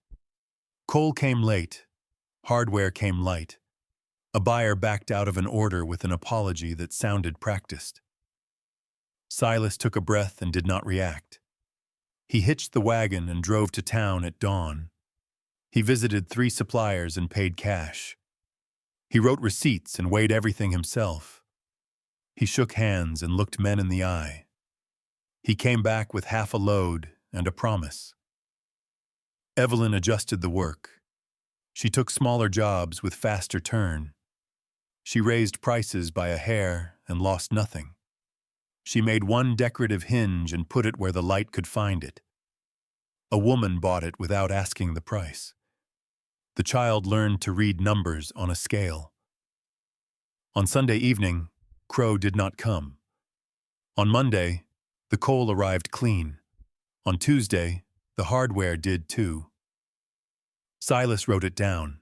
Speaker 1: Coal came late. Hardware came light. A buyer backed out of an order with an apology that sounded practiced. Silas took a breath and did not react. He hitched the wagon and drove to town at dawn. He visited 3 suppliers and paid cash. He wrote receipts and weighed everything himself. He shook hands and looked men in the eye. He came back with half a load and a promise. Evelyn adjusted the work. She took smaller jobs with faster turn. She raised prices by a hair and lost nothing. She made one decorative hinge and put it where the light could find it. A woman bought it without asking the price. The child learned to read numbers on a scale. On Sunday evening, Crow did not come. On Monday, the coal arrived clean. On Tuesday, the hardware did too. Silas wrote it down.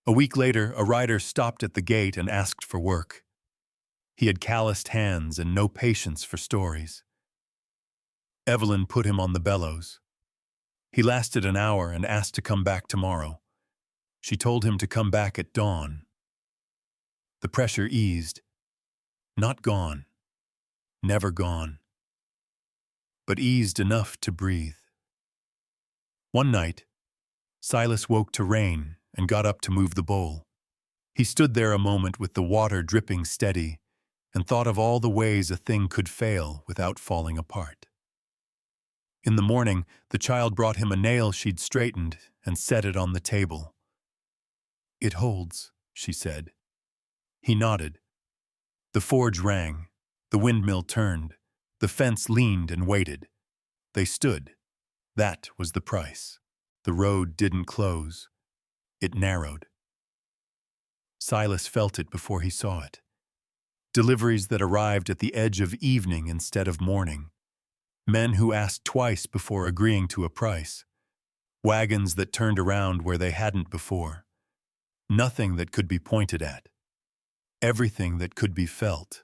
Speaker 1: A week later, a rider stopped at the gate and asked for work. He had calloused hands and no patience for stories. Evelyn put him on the bellows. He lasted an hour and asked to come back tomorrow. She told him to come back at dawn. The pressure eased. Not gone. Never gone. But eased enough to breathe. One night, Silas woke to rain and got up to move the bowl. He stood there a moment with the water dripping steady and thought of all the ways a thing could fail without falling apart. In the morning, the child brought him a nail she'd straightened and set it on the table. "It holds," she said. He nodded. The forge rang. The windmill turned. The fence leaned and waited. They stood. That was the price. The road didn't close. It narrowed. Silas felt it before he saw it. Deliveries that arrived at the edge of evening instead of morning. Men who asked twice before agreeing to a price. Wagons that turned around where they hadn't before. Nothing that could be pointed at. Everything that could be felt.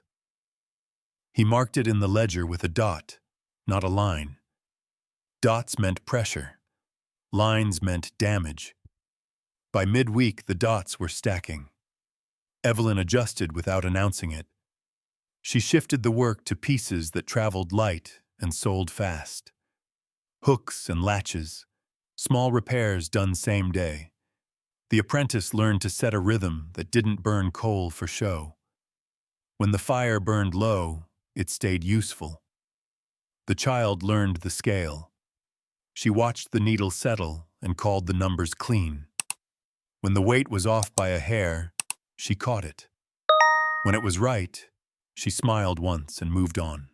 Speaker 1: He marked it in the ledger with a dot, not a line. Dots meant pressure. Lines meant damage. By midweek, the dots were stacking. Evelyn adjusted without announcing it. She shifted the work to pieces that traveled light and sold fast. Hooks and latches, small repairs done same day. The apprentice learned to set a rhythm that didn't burn coal for show. When the fire burned low, it stayed useful. The child learned the scale. She watched the needle settle and called the numbers clean. When the weight was off by a hair, she caught it. When it was right, she smiled once and moved on.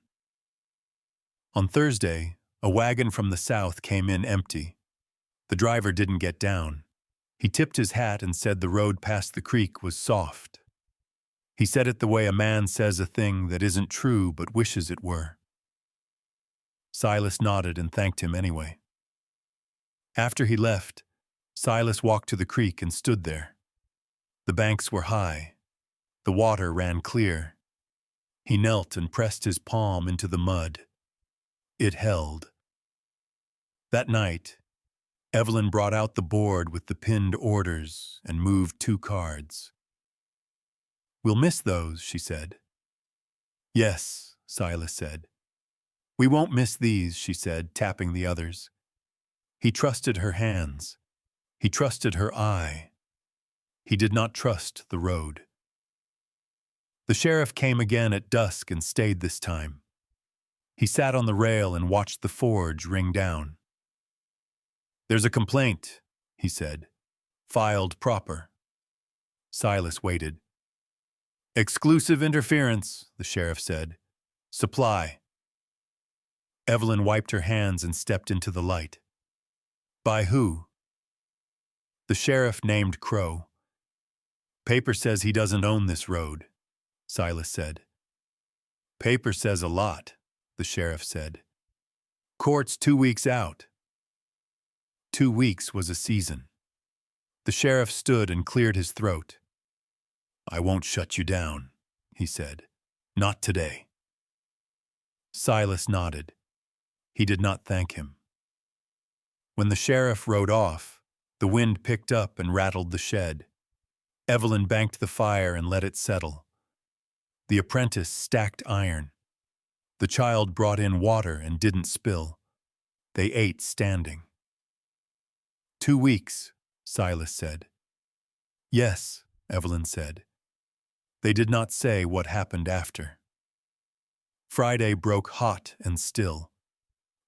Speaker 1: On Thursday, a wagon from the south came in empty. The driver didn't get down. He tipped his hat and said the road past the creek was soft. He said it the way a man says a thing that isn't true but wishes it were. Silas nodded and thanked him anyway. After he left, Silas walked to the creek and stood there. The banks were high. The water ran clear. He knelt and pressed his palm into the mud. It held. That night, Evelyn brought out the board with the pinned orders and moved 2 cards. "We'll miss those," she said. "Yes," Silas said. "We won't miss these," she said, tapping the others. He trusted her hands. He trusted her eye. He did not trust the road. The sheriff came again at dusk and stayed this time. He sat on the rail and watched the forge ring down. "There's a complaint," he said. "Filed proper." Silas waited. "Exclusive interference," the sheriff said. "Supply." Evelyn wiped her hands and stepped into the light. "By who?" The sheriff named Crow. "Paper says he doesn't own this road," Silas said. "Paper says a lot," the sheriff said. "Court's 2 weeks out." 2 weeks was a season. The sheriff stood and cleared his throat. "I won't shut you down," he said. "Not today." Silas nodded. He did not thank him. When the sheriff rode off, the wind picked up and rattled the shed. Evelyn banked the fire and let it settle. The apprentice stacked iron. The child brought in water and didn't spill. They ate standing. 2 weeks, Silas said. "Yes," Evelyn said. They did not say what happened after. Friday broke hot and still.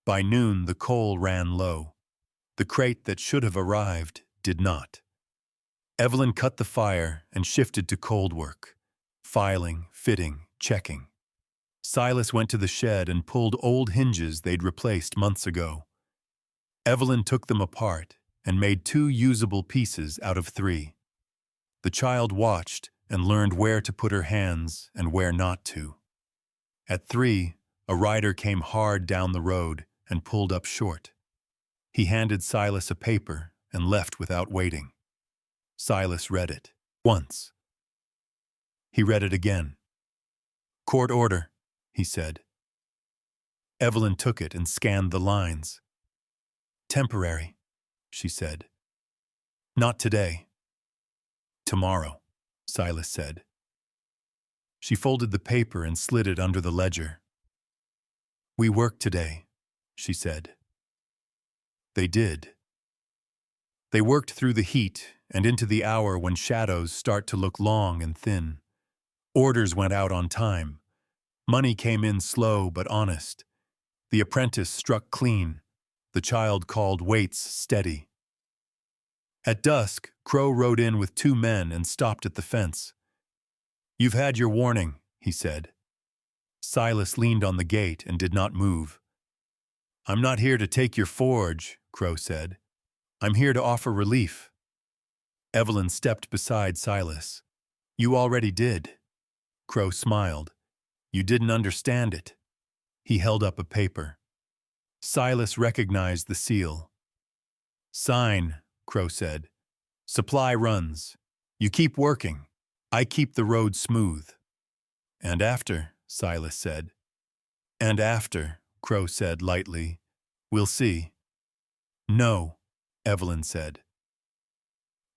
Speaker 1: By noon, the coal ran low. The crate that should have arrived did not. Evelyn cut the fire and shifted to cold work, filing, fitting, checking. Silas went to the shed and pulled old hinges they'd replaced months ago. Evelyn took them apart and made 2 usable pieces out of 3. The child watched and learned where to put her hands and where not to. At 3, a rider came hard down the road and pulled up short. He handed Silas a paper and left without waiting. Silas read it once. He read it again. "Court order," he said. Evelyn took it and scanned the lines. "Temporary," she said. "Not today." "Tomorrow," Silas said. She folded the paper and slid it under the ledger. "We work today," she said. They did. They worked through the heat and into the hour when shadows start to look long and thin. Orders went out on time. Money came in slow but honest. The apprentice struck clean. The child called weights steady. At dusk, Crow rode in with 2 men and stopped at the fence. "You've had your warning," he said. Silas leaned on the gate and did not move. "I'm not here to take your forge," Crow said. "I'm here to offer relief." Evelyn stepped beside Silas. "You already did." Crow smiled. "You didn't understand it." He held up a paper. Silas recognized the seal. "Sign," Crow said. "Supply runs. You keep working. I keep the road smooth." "And after," Silas said. "And after," Crow said lightly. "We'll see." "No," Evelyn said.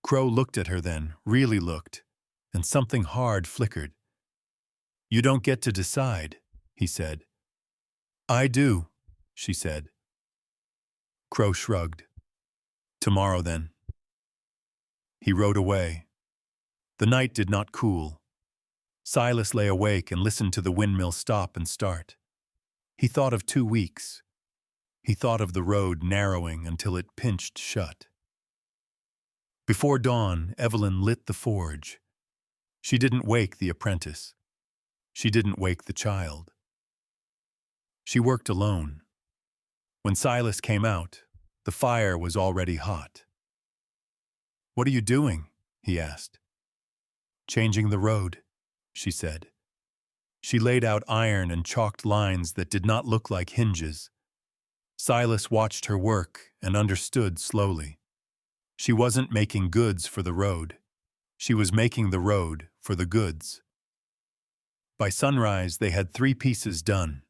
Speaker 1: Crow looked at her then, really looked, and something hard flickered. "You don't get to decide," he said. "I do," she said. Crow shrugged. "Tomorrow, then." He rode away. The night did not cool. Silas lay awake and listened to the windmill stop and start. He thought of 2 weeks. He thought of the road narrowing until it pinched shut. Before dawn, Evelyn lit the forge. She didn't wake the apprentice. She didn't wake the child. She worked alone. When Silas came out, the fire was already hot. "What are you doing?" he asked. "Changing the road," she said. She laid out iron and chalked lines that did not look like hinges. Silas watched her work and understood slowly. She wasn't making goods for the road. She was making the road for the goods. By sunrise, they had 3 pieces done.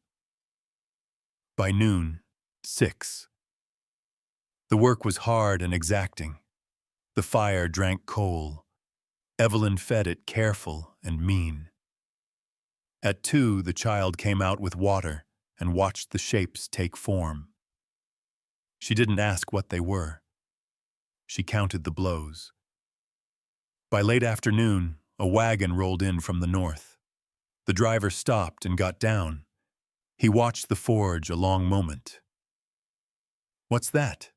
Speaker 1: By noon, 6. The work was hard and exacting. The fire drank coal. Evelyn fed it careful and mean. At 2, the child came out with water and watched the shapes take form. She didn't ask what they were. She counted the blows. By late afternoon, a wagon rolled in from the north. The driver stopped and got down. He watched the forge a long moment. "What's that?"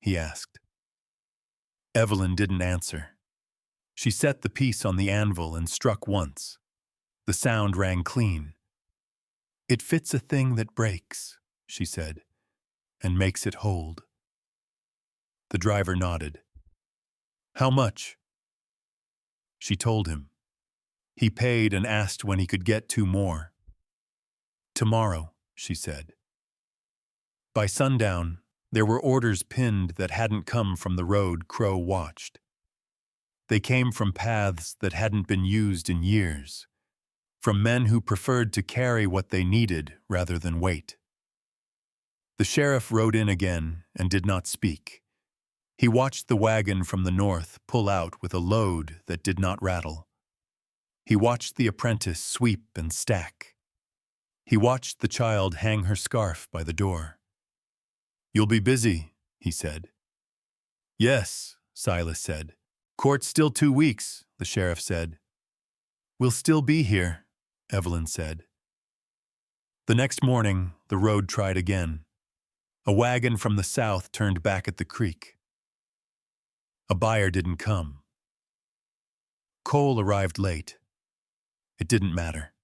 Speaker 1: he asked. Evelyn didn't answer. She set the piece on the anvil and struck once. The sound rang clean. "It fits a thing that breaks," she said, "and makes it hold." The driver nodded. "How much?" She told him. He paid and asked when he could get 2 more. "Tomorrow," she said. By sundown, there were orders pinned that hadn't come from the road Crow watched. They came from paths that hadn't been used in years, from men who preferred to carry what they needed rather than wait. The sheriff rode in again and did not speak. He watched the wagon from the north pull out with a load that did not rattle. He watched the apprentice sweep and stack. He watched the child hang her scarf by the door. "You'll be busy," he said. "Yes," Silas said. "Court's still 2 weeks," the sheriff said. "We'll still be here," Evelyn said. The next morning, the road tried again. A wagon from the south turned back at the creek. A buyer didn't come. Coal arrived late. It didn't matter.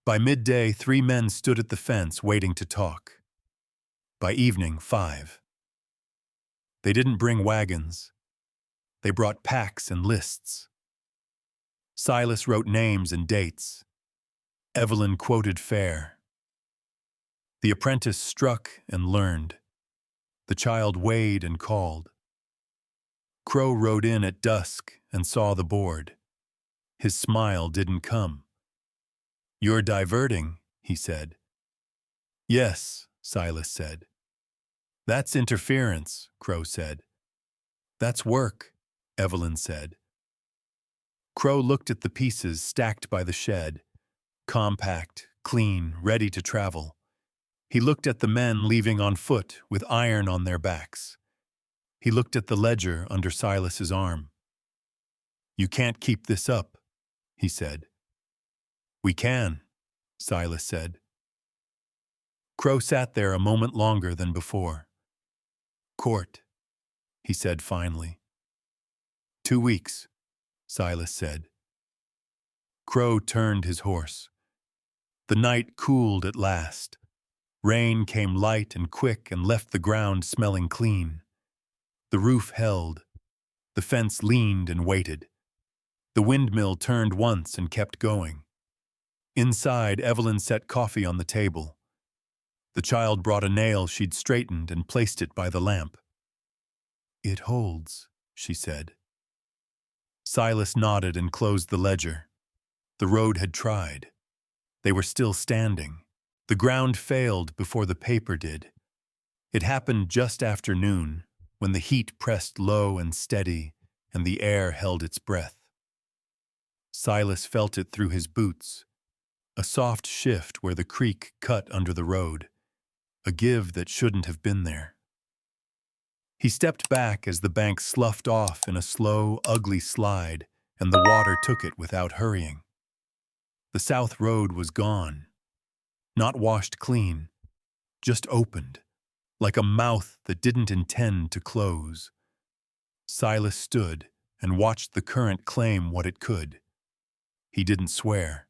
Speaker 1: By midday, 3 men stood at the fence waiting to talk. By evening, 5. They didn't bring wagons. They brought packs and lists. Silas wrote names and dates. Evelyn quoted fare. The apprentice struck and learned. The child weighed and called. Crow rode in at dusk and saw the board. His smile didn't come. "You're diverting," he said. "Yes," Silas said. "That's interference," Crow said. "That's work," Evelyn said. Crow looked at the pieces stacked by the shed, compact, clean, ready to travel. He looked at the men leaving on foot with iron on their backs. He looked at the ledger under Silas's arm. "You can't keep this up," he said. "We can," Silas said. Crow sat there a moment longer than before. Court, he said finally. 2 weeks, Silas said. Crow turned his horse. The night cooled at last. Rain came light and quick and left the ground smelling clean. The roof held. The fence leaned and waited. The windmill turned once and kept going. Inside, Evelyn set coffee on the table. The child brought a nail she'd straightened and placed it by the lamp. "It holds," she said. Silas nodded and closed the ledger. The road had tried. They were still standing. The ground failed before the paper did. It happened just after noon, when the heat pressed low and steady and the air held its breath. Silas felt it through his boots, a soft shift where the creek cut under the road, a give that shouldn't have been there. He stepped back as the bank sloughed off in a slow, ugly slide, and the water took it without hurrying. The south road was gone, not washed clean, just opened, like a mouth that didn't intend to close. Silas stood and watched the current claim what it could. He didn't swear.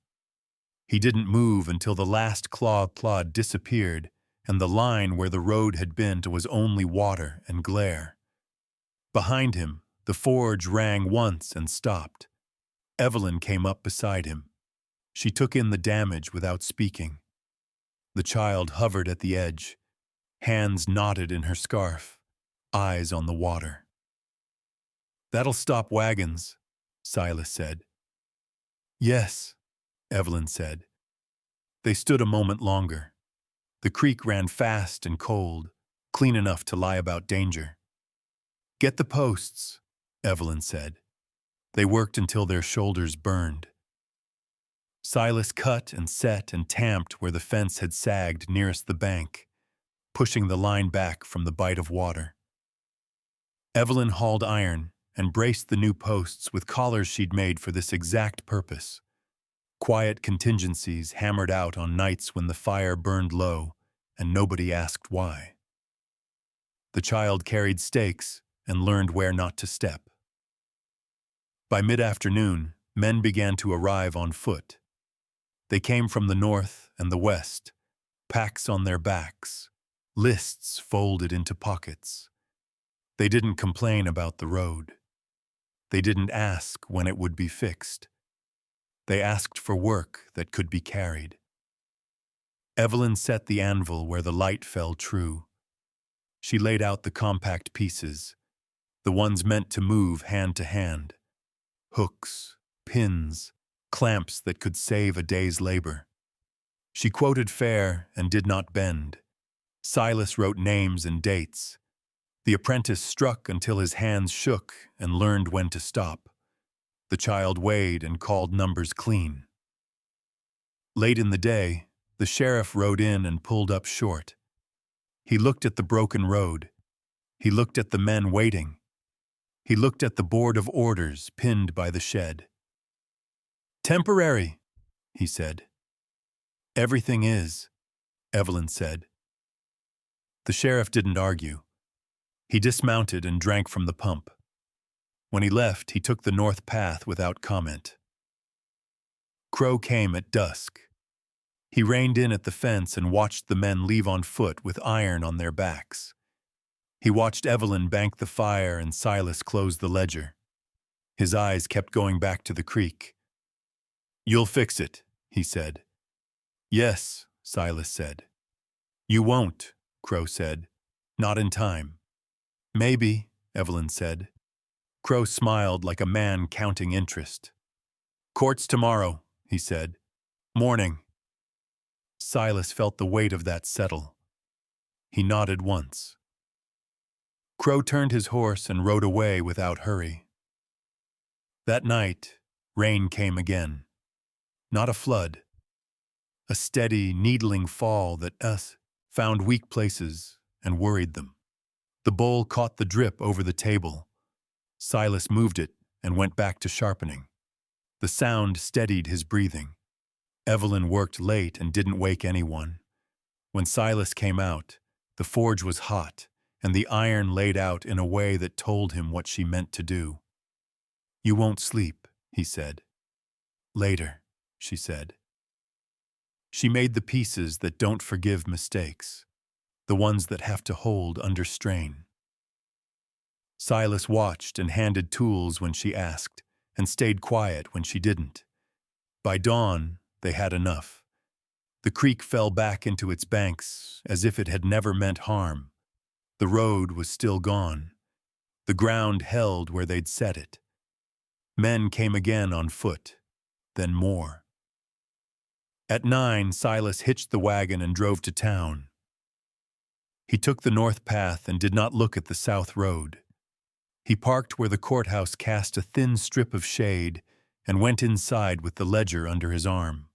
Speaker 1: He didn't move until the last clod disappeared and the line where the road had been was only water and glare. Behind him, the forge rang once and stopped. Evelyn came up beside him. She took in the damage without speaking. The child hovered at the edge, hands knotted in her scarf, eyes on the water. "That'll stop wagons," Silas said. "Yes," Evelyn said. They stood a moment longer. The creek ran fast and cold, clean enough to lie about danger. "Get the posts," Evelyn said. They worked until their shoulders burned. Silas cut and set and tamped where the fence had sagged nearest the bank, pushing the line back from the bite of water. Evelyn hauled iron and braced the new posts with collars she'd made for this exact purpose. Quiet contingencies hammered out on nights when the fire burned low and nobody asked why. The child carried stakes and learned where not to step. By mid-afternoon, men began to arrive on foot. They came from the north and the west, packs on their backs, lists folded into pockets. They didn't complain about the road. They didn't ask when it would be fixed. They asked for work that could be carried. Evelyn set the anvil where the light fell true. She laid out the compact pieces, the ones meant to move hand to hand. Hooks, pins, clamps that could save a day's labor. She quoted fair and did not bend. Silas wrote names and dates. The apprentice struck until his hands shook and learned when to stop. The child weighed and called numbers clean. Late in the day, the sheriff rode in and pulled up short. He looked at the broken road. He looked at the men waiting. He looked at the board of orders pinned by the shed. "Temporary," he said. "Everything is," Evelyn said. The sheriff didn't argue. He dismounted and drank from the pump. When he left, he took the north path without comment. Crow came at dusk. He reined in at the fence and watched the men leave on foot with iron on their backs. He watched Evelyn bank the fire and Silas close the ledger. His eyes kept going back to the creek. "You'll fix it," he said. "Yes," Silas said. "You won't," Crow said. "Not in time." "Maybe," Evelyn said. Crow smiled like a man counting interest. "Court's tomorrow," he said. "Morning." Silas felt the weight of that settle. He nodded once. Crow turned his horse and rode away without hurry. That night, rain came again. Not a flood. A steady, needling fall that found weak places and worried them. The bowl caught the drip over the table. Silas moved it and went back to sharpening. The sound steadied his breathing. Evelyn worked late and didn't wake anyone. When Silas came out, the forge was hot, and the iron laid out in a way that told him what she meant to do. "You won't sleep," he said. "Later," she said. She made the pieces that don't forgive mistakes, the ones that have to hold under strain. Silas watched and handed tools when she asked, and stayed quiet when she didn't. By dawn, they had enough. The creek fell back into its banks as if it had never meant harm. The road was still gone. The ground held where they'd set it. Men came again on foot, then more. At 9, Silas hitched the wagon and drove to town. He took the north path and did not look at the south road. He parked where the courthouse cast a thin strip of shade and went inside with the ledger under his arm.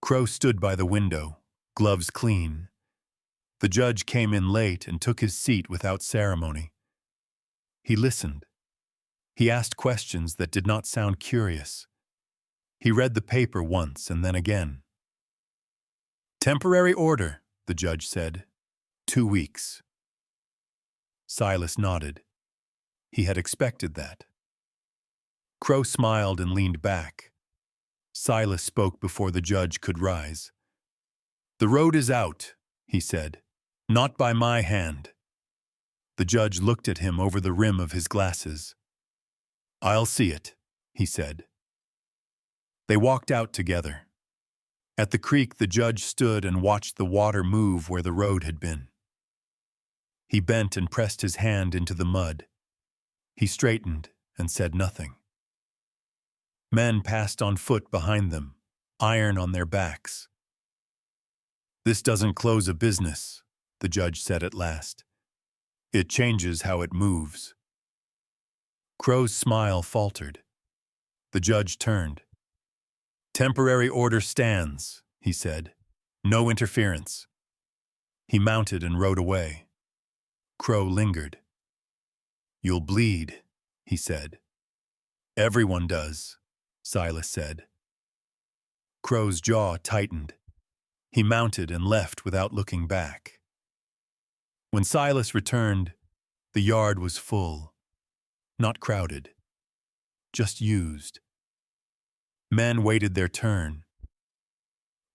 Speaker 1: Crow stood by the window, gloves clean. The judge came in late and took his seat without ceremony. He listened. He asked questions that did not sound curious. He read the paper once and then again. "Temporary order," the judge said. 2 weeks. Silas nodded. He had expected that. Crow smiled and leaned back. Silas spoke before the judge could rise. "The road is out," he said. "Not by my hand." The judge looked at him over the rim of his glasses. "I'll see it," he said. They walked out together. At the creek, the judge stood and watched the water move where the road had been. He bent and pressed his hand into the mud. He straightened and said nothing. Men passed on foot behind them, iron on their backs. "This doesn't close a business," the judge said at last. "It changes how it moves." Crow's smile faltered. The judge turned. "Temporary order stands," he said. "No interference." He mounted and rode away. Crow lingered. "You'll bleed," he said. "Everyone does," Silas said. Crow's jaw tightened. He mounted and left without looking back. When Silas returned, the yard was full. Not crowded. Just used. Men waited their turn.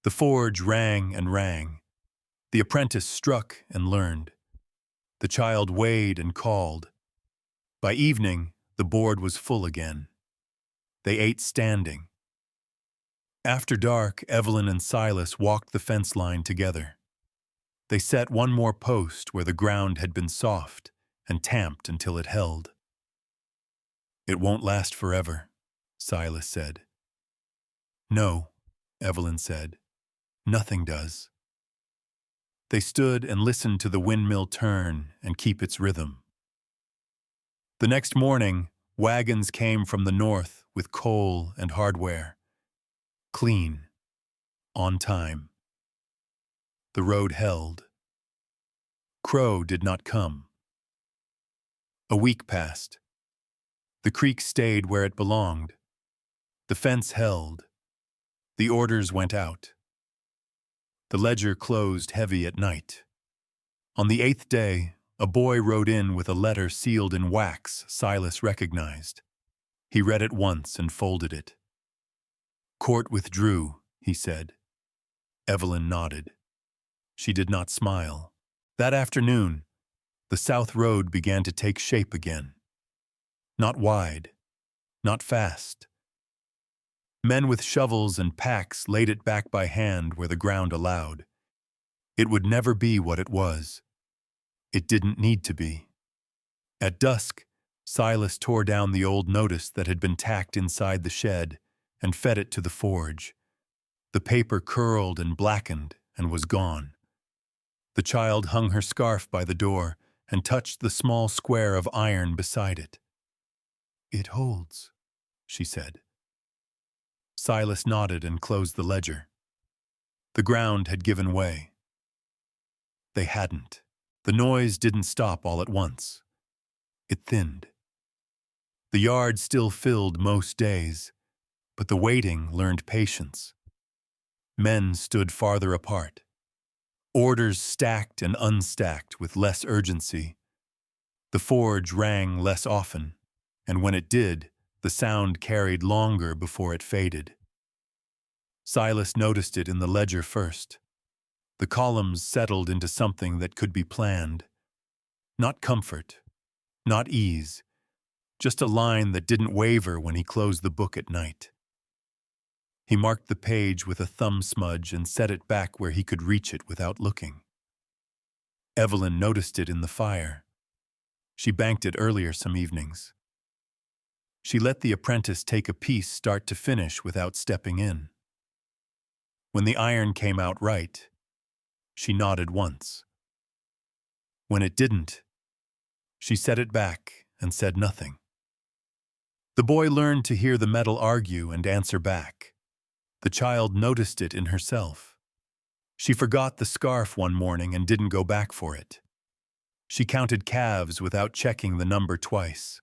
Speaker 1: The forge rang and rang. The apprentice struck and learned. The child weighed and called. By evening, the board was full again. They ate standing. After dark, Evelyn and Silas walked the fence line together. They set one more post where the ground had been soft and tamped until it held. "It won't last forever," Silas said. "No," Evelyn said. "Nothing does." They stood and listened to the windmill turn and keep its rhythm. The next morning, wagons came from the north with coal and hardware. Clean. On time. The road held. Crow did not come. A week passed. The creek stayed where it belonged. The fence held. The orders went out. The ledger closed heavy at night. On the 8th day, a boy rode in with a letter sealed in wax Silas recognized. He read it once and folded it. "Court withdrew," he said. Evelyn nodded. She did not smile. That afternoon, the south road began to take shape again. Not wide, not fast. Men with shovels and packs laid it back by hand where the ground allowed. It would never be what it was. It didn't need to be. At dusk, Silas tore down the old notice that had been tacked inside the shed and fed it to the forge. The paper curled and blackened and was gone. The child hung her scarf by the door and touched the small square of iron beside it. "It holds," she said. Silas nodded and closed the ledger. The ground had given way. They hadn't. The noise didn't stop all at once. It thinned. The yard still filled most days, but the waiting learned patience. Men stood farther apart. Orders stacked and unstacked with less urgency. The forge rang less often, and when it did, the sound carried longer before it faded. Silas noticed it in the ledger first. The columns settled into something that could be planned. Not comfort, not ease, just a line that didn't waver when he closed the book at night. He marked the page with a thumb smudge and set it back where he could reach it without looking. Evelyn noticed it in the fire. She banked it earlier some evenings. She let the apprentice take a piece start to finish without stepping in. When the iron came out right, she nodded once. When it didn't, she set it back and said nothing. The boy learned to hear the metal argue and answer back. The child noticed it in herself. She forgot the scarf one morning and didn't go back for it. She counted calves without checking the number twice.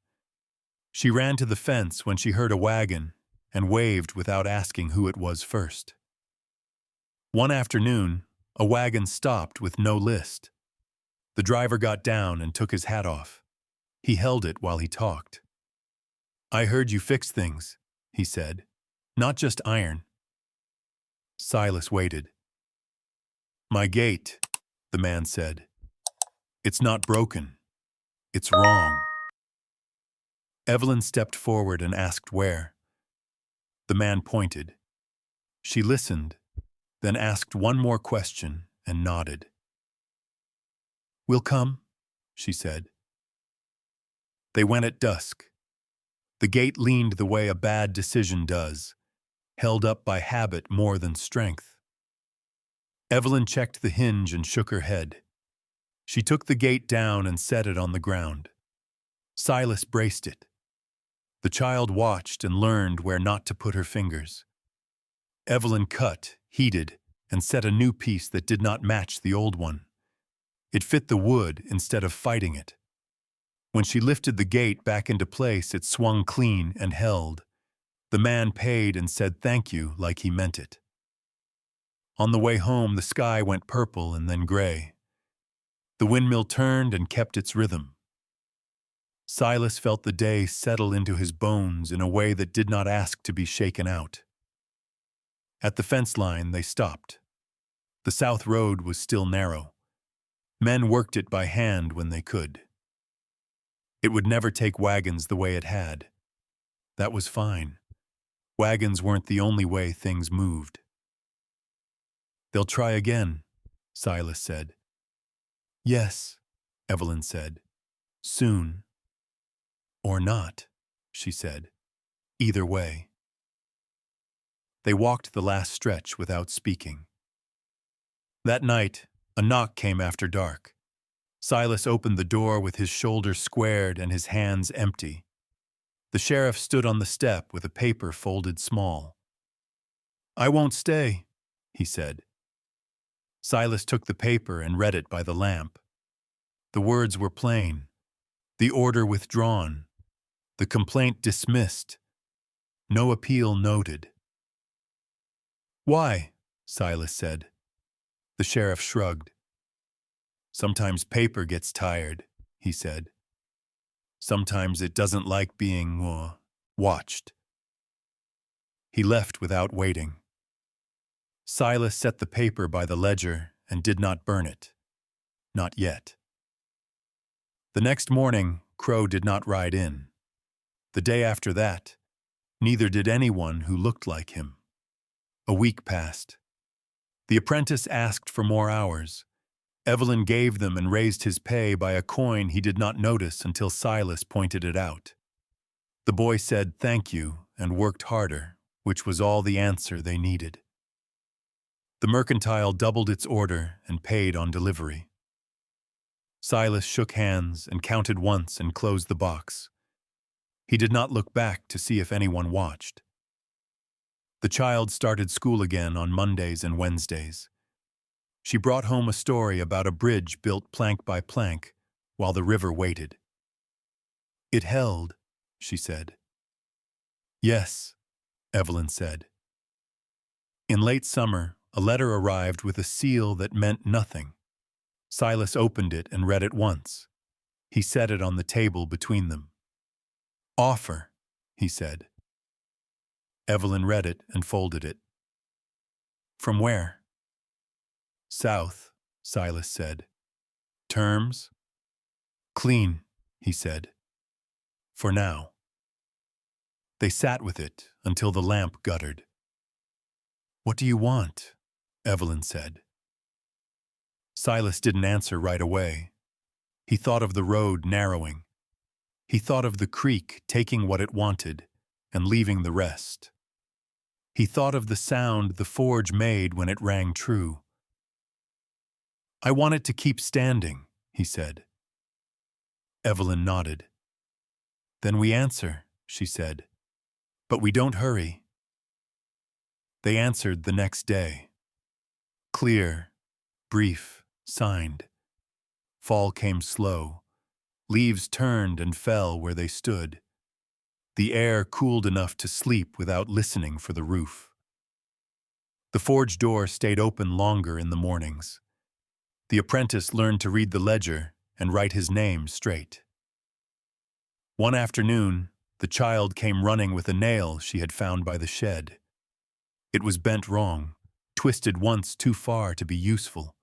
Speaker 1: She ran to the fence when she heard a wagon and waved without asking who it was first. One afternoon, a wagon stopped with no list. The driver got down and took his hat off. He held it while he talked. "I heard you fix things," he said. "Not just iron." Silas waited. "My gate," the man said. "It's not broken. It's wrong." Evelyn stepped forward and asked where. The man pointed. She listened, then asked one more question and nodded. "We'll come," she said. They went at dusk. The gate leaned the way a bad decision does, held up by habit more than strength. Evelyn checked the hinge and shook her head. She took the gate down and set it on the ground. Silas braced it. The child watched and learned where not to put her fingers. Evelyn cut, heated, and set a new piece that did not match the old one. It fit the wood instead of fighting it. When she lifted the gate back into place, it swung clean and held. The man paid and said thank you like he meant it. On the way home, the sky went purple and then gray. The windmill turned and kept its rhythm. Silas felt the day settle into his bones in a way that did not ask to be shaken out. At the fence line, they stopped. The south road was still narrow. Men worked it by hand when they could. It would never take wagons the way it had. That was fine. Wagons weren't the only way things moved. "They'll try again," Silas said. "Yes," Evelyn said. "Soon." "Or not," she said. "Either way." They walked the last stretch without speaking. That night, a knock came after dark. Silas opened the door with his shoulders squared and his hands empty. The sheriff stood on the step with a paper folded small. "I won't stay," he said. Silas took the paper and read it by the lamp. The words were plain. The order withdrawn. The complaint dismissed. No appeal noted. "Why?" Silas said. The sheriff shrugged. "Sometimes paper gets tired," he said. "Sometimes it doesn't like being watched." He left without waiting. Silas set the paper by the ledger and did not burn it. Not yet. The next morning, Crow did not ride in. The day after that, neither did anyone who looked like him. A week passed. The apprentice asked for more hours. Evelyn gave them and raised his pay by a coin he did not notice until Silas pointed it out. The boy said thank you and worked harder, which was all the answer they needed. The mercantile doubled its order and paid on delivery. Silas shook hands and counted once and closed the box. He did not look back to see if anyone watched. The child started school again on Mondays and Wednesdays. She brought home a story about a bridge built plank by plank while the river waited. "It held," she said. "Yes," Evelyn said. In late summer, a letter arrived with a seal that meant nothing. Silas opened it and read it once. He set it on the table between them. "Offer," he said. Evelyn read it and folded it. "From where?" "South," Silas said. "Terms?" "Clean," he said. "For now." They sat with it until the lamp guttered. "What do you want?" Evelyn said. Silas didn't answer right away. He thought of the road narrowing. He thought of the creek taking what it wanted and leaving the rest. He thought of the sound the forge made when it rang true. "I want it to keep standing," he said. Evelyn nodded. "Then we answer," she said. "But we don't hurry." They answered the next day. Clear, brief, signed. Fall came slow. Leaves turned and fell where they stood. The air cooled enough to sleep without listening for the roof. The forge door stayed open longer in the mornings. The apprentice learned to read the ledger and write his name straight. One afternoon, the child came running with a nail she had found by the shed. It was bent wrong, twisted once too far to be useful.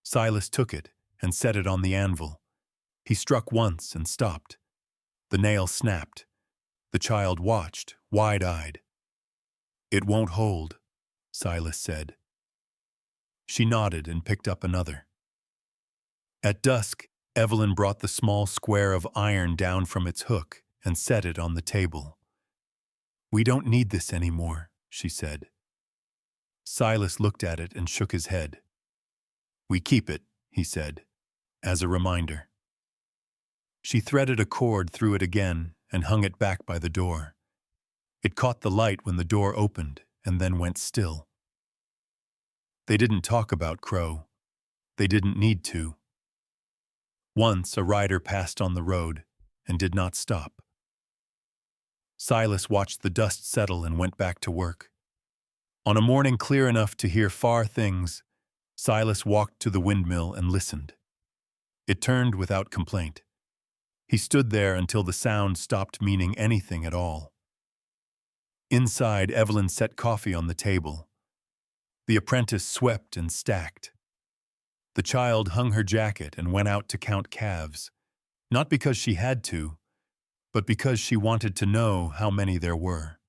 Speaker 1: Silas took it and set it on the anvil. He struck once and stopped. The nail snapped. The child watched, wide-eyed. "It won't hold," Silas said. She nodded and picked up another. At dusk, Evelyn brought the small square of iron down from its hook and set it on the table. "We don't need this anymore," she said. Silas looked at it and shook his head. "We keep it," he said, as a reminder. She threaded a cord through it again and hung it back by the door. It caught the light when the door opened and then went still. They didn't talk about Crow. They didn't need to. Once a rider passed on the road and did not stop. Silas watched the dust settle and went back to work. On a morning clear enough to hear far things, Silas walked to the windmill and listened. It turned without complaint. He stood there until the sound stopped meaning anything at all. Inside, Evelyn set coffee on the table. The apprentice swept and stacked. The child hung her jacket and went out to count calves, not because she had to, but because she wanted to know how many there were.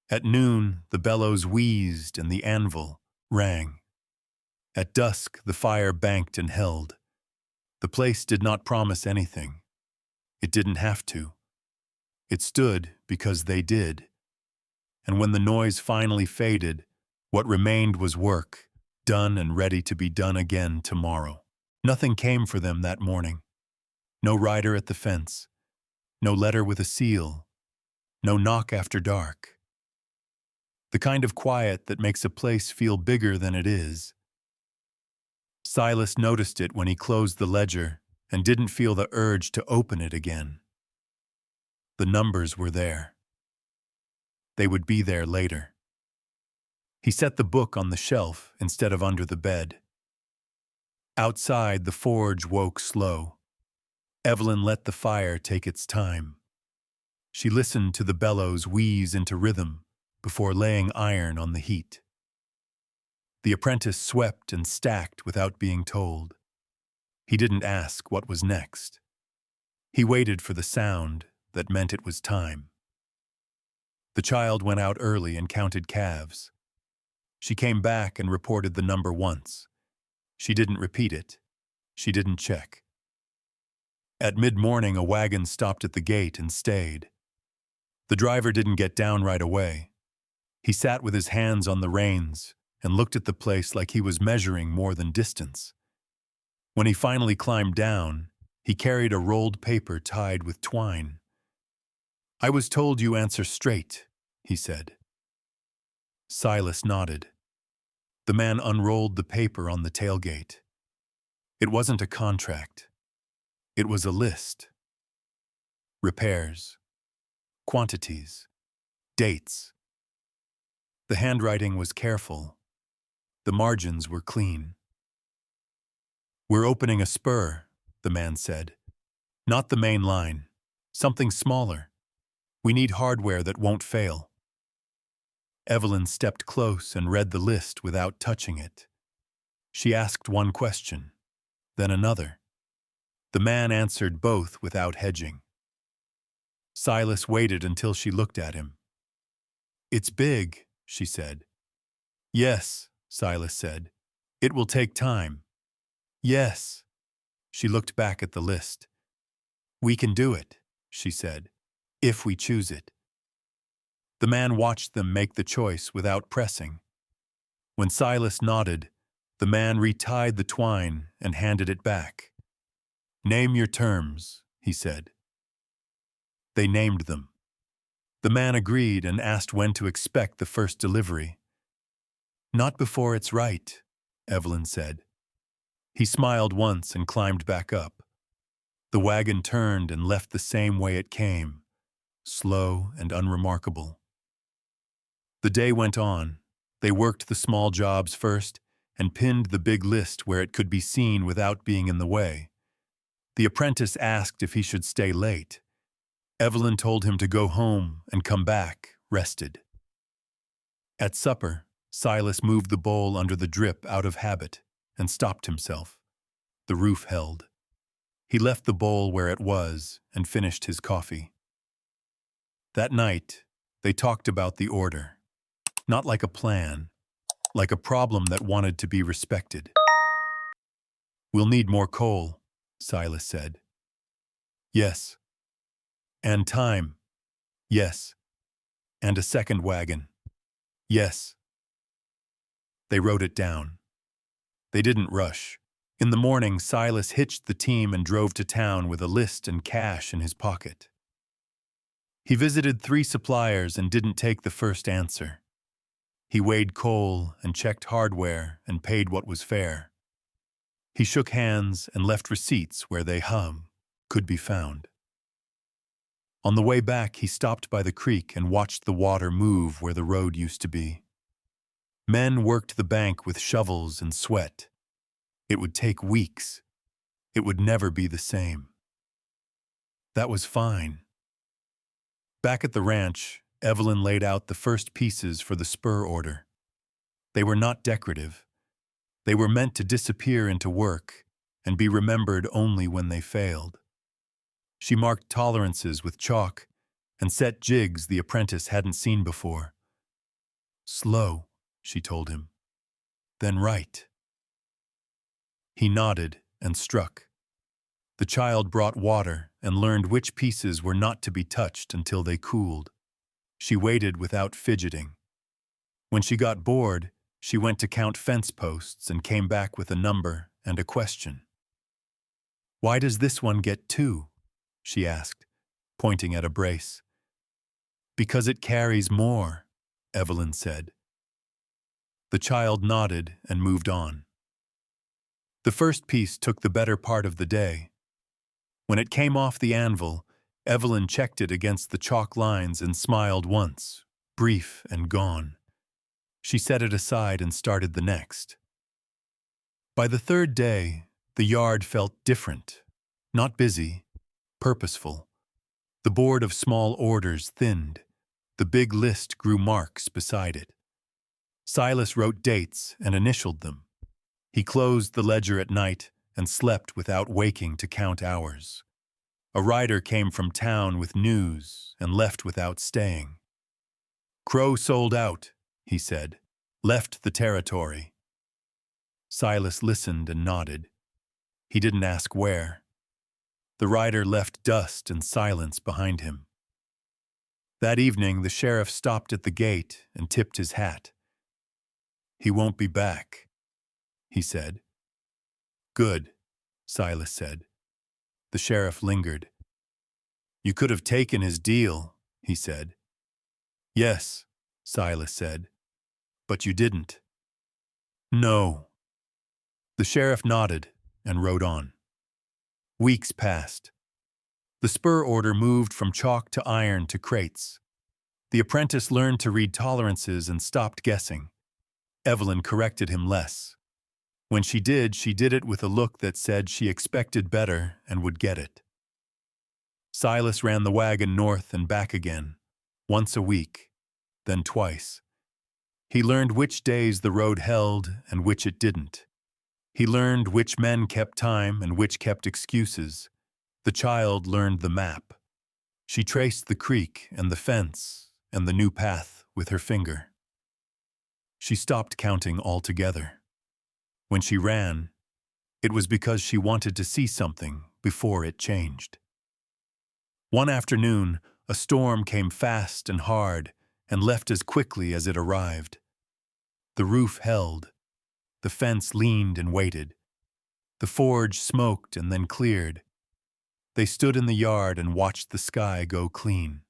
Speaker 1: At noon, the bellows wheezed and the anvil rang. At dusk, the fire banked and held. The place did not promise anything. It didn't have to. It stood because they did. And when the noise finally faded, what remained was work, done and ready to be done again tomorrow. Nothing came for them that morning. No rider at the fence. No letter with a seal. No knock after dark. The kind of quiet that makes a place feel bigger than it is. Silas noticed it when he closed the ledger and didn't feel the urge to open it again. The numbers were there. They would be there later. He set the book on the shelf instead of under the bed. Outside, the forge woke slow. Evelyn let the fire take its time. She listened to the bellows wheeze into rhythm before laying iron on the heat. The apprentice swept and stacked without being told. He didn't ask what was next. He waited for the sound that meant it was time. The child went out early and counted calves. She came back and reported the number once. She didn't repeat it. She didn't check. At mid-morning, a wagon stopped at the gate and stayed. The driver didn't get down right away. He sat with his hands on the reins and looked at the place like he was measuring more than distance. When he finally climbed down, he carried a rolled paper tied with twine. "I was told you answer straight," he said. Silas nodded. The man unrolled the paper on the tailgate. It wasn't a contract. It was a list. Repairs. Quantities. Dates. The handwriting was careful, The margins were clean. "We're opening a spur," the man said. "Not the main line. Something smaller. We need hardware that won't fail." Evelyn stepped close and read the list without touching it. She asked one question, then another. The man answered both without hedging. Silas waited until she looked at him. "It's big," she said. "Yes," Silas said. "It will take time." "Yes." She looked back at the list. "We can do it," she said, "if we choose it." The man watched them make the choice without pressing. When Silas nodded, the man retied the twine and handed it back. "Name your terms," he said. They named them. The man agreed and asked when to expect the first delivery. "Not before it's right," Evelyn said. He smiled once and climbed back up. The wagon turned and left the same way it came, slow and unremarkable. The day went on. They worked the small jobs first and pinned the big list where it could be seen without being in the way. The apprentice asked if he should stay late. Evelyn told him to go home and come back, rested. At supper, Silas moved the bowl under the drip out of habit and stopped himself. The roof held. He left the bowl where it was and finished his coffee. That night, they talked about the order. Not like a plan, like a problem that wanted to be respected. "We'll need more coal," Silas said. "Yes." "And time." "Yes." "And a second wagon." "Yes." They wrote it down. They didn't rush. In the morning, Silas hitched the team and drove to town with a list and cash in his pocket. He visited 3 suppliers and didn't take the first answer. He weighed coal and checked hardware and paid what was fair. He shook hands and left receipts where they could be found. On the way back, he stopped by the creek and watched the water move where the road used to be. Men worked the bank with shovels and sweat. It would take weeks. It would never be the same. That was fine. Back at the ranch, Evelyn laid out the first pieces for the spur order. They were not decorative. They were meant to disappear into work and be remembered only when they failed. She marked tolerances with chalk and set jigs the apprentice hadn't seen before. "Slow," she told him. "Then right." He nodded and struck. The child brought water and learned which pieces were not to be touched until they cooled. She waited without fidgeting. When she got bored, she went to count fence posts and came back with a number and a question. "Why does this one get 2?" she asked, pointing at a brace. "Because it carries more," Evelyn said. The child nodded and moved on. The first piece took the better part of the day. When it came off the anvil, Evelyn checked it against the chalk lines and smiled once, brief and gone. She set it aside and started the next. By the 3rd day, the yard felt different, not busy, purposeful. The board of small orders thinned. The big list grew marks beside it. Silas wrote dates and initialed them. He closed the ledger at night and slept without waking to count hours. A rider came from town with news and left without staying. "Crow sold out," he said. "Left the territory." Silas listened and nodded. He didn't ask where. The rider left dust and silence behind him. That evening, the sheriff stopped at the gate and tipped his hat. "He won't be back," he said. "Good," Silas said. The sheriff lingered. "You could have taken his deal," he said. "Yes," Silas said. "But you didn't." "No." The sheriff nodded and rode on. Weeks passed. The spur order moved from chalk to iron to crates. The apprentice learned to read tolerances and stopped guessing. Evelyn corrected him less. When she did it with a look that said she expected better and would get it. Silas ran the wagon north and back again, once a week, then twice. He learned which days the road held and which it didn't. He learned which men kept time and which kept excuses. The child learned the map. She traced the creek and the fence and the new path with her finger. She stopped counting altogether. When she ran, it was because she wanted to see something before it changed. One afternoon, a storm came fast and hard and left as quickly as it arrived. The roof held. The fence leaned and waited. The forge smoked and then cleared. They stood in the yard and watched the sky go clean.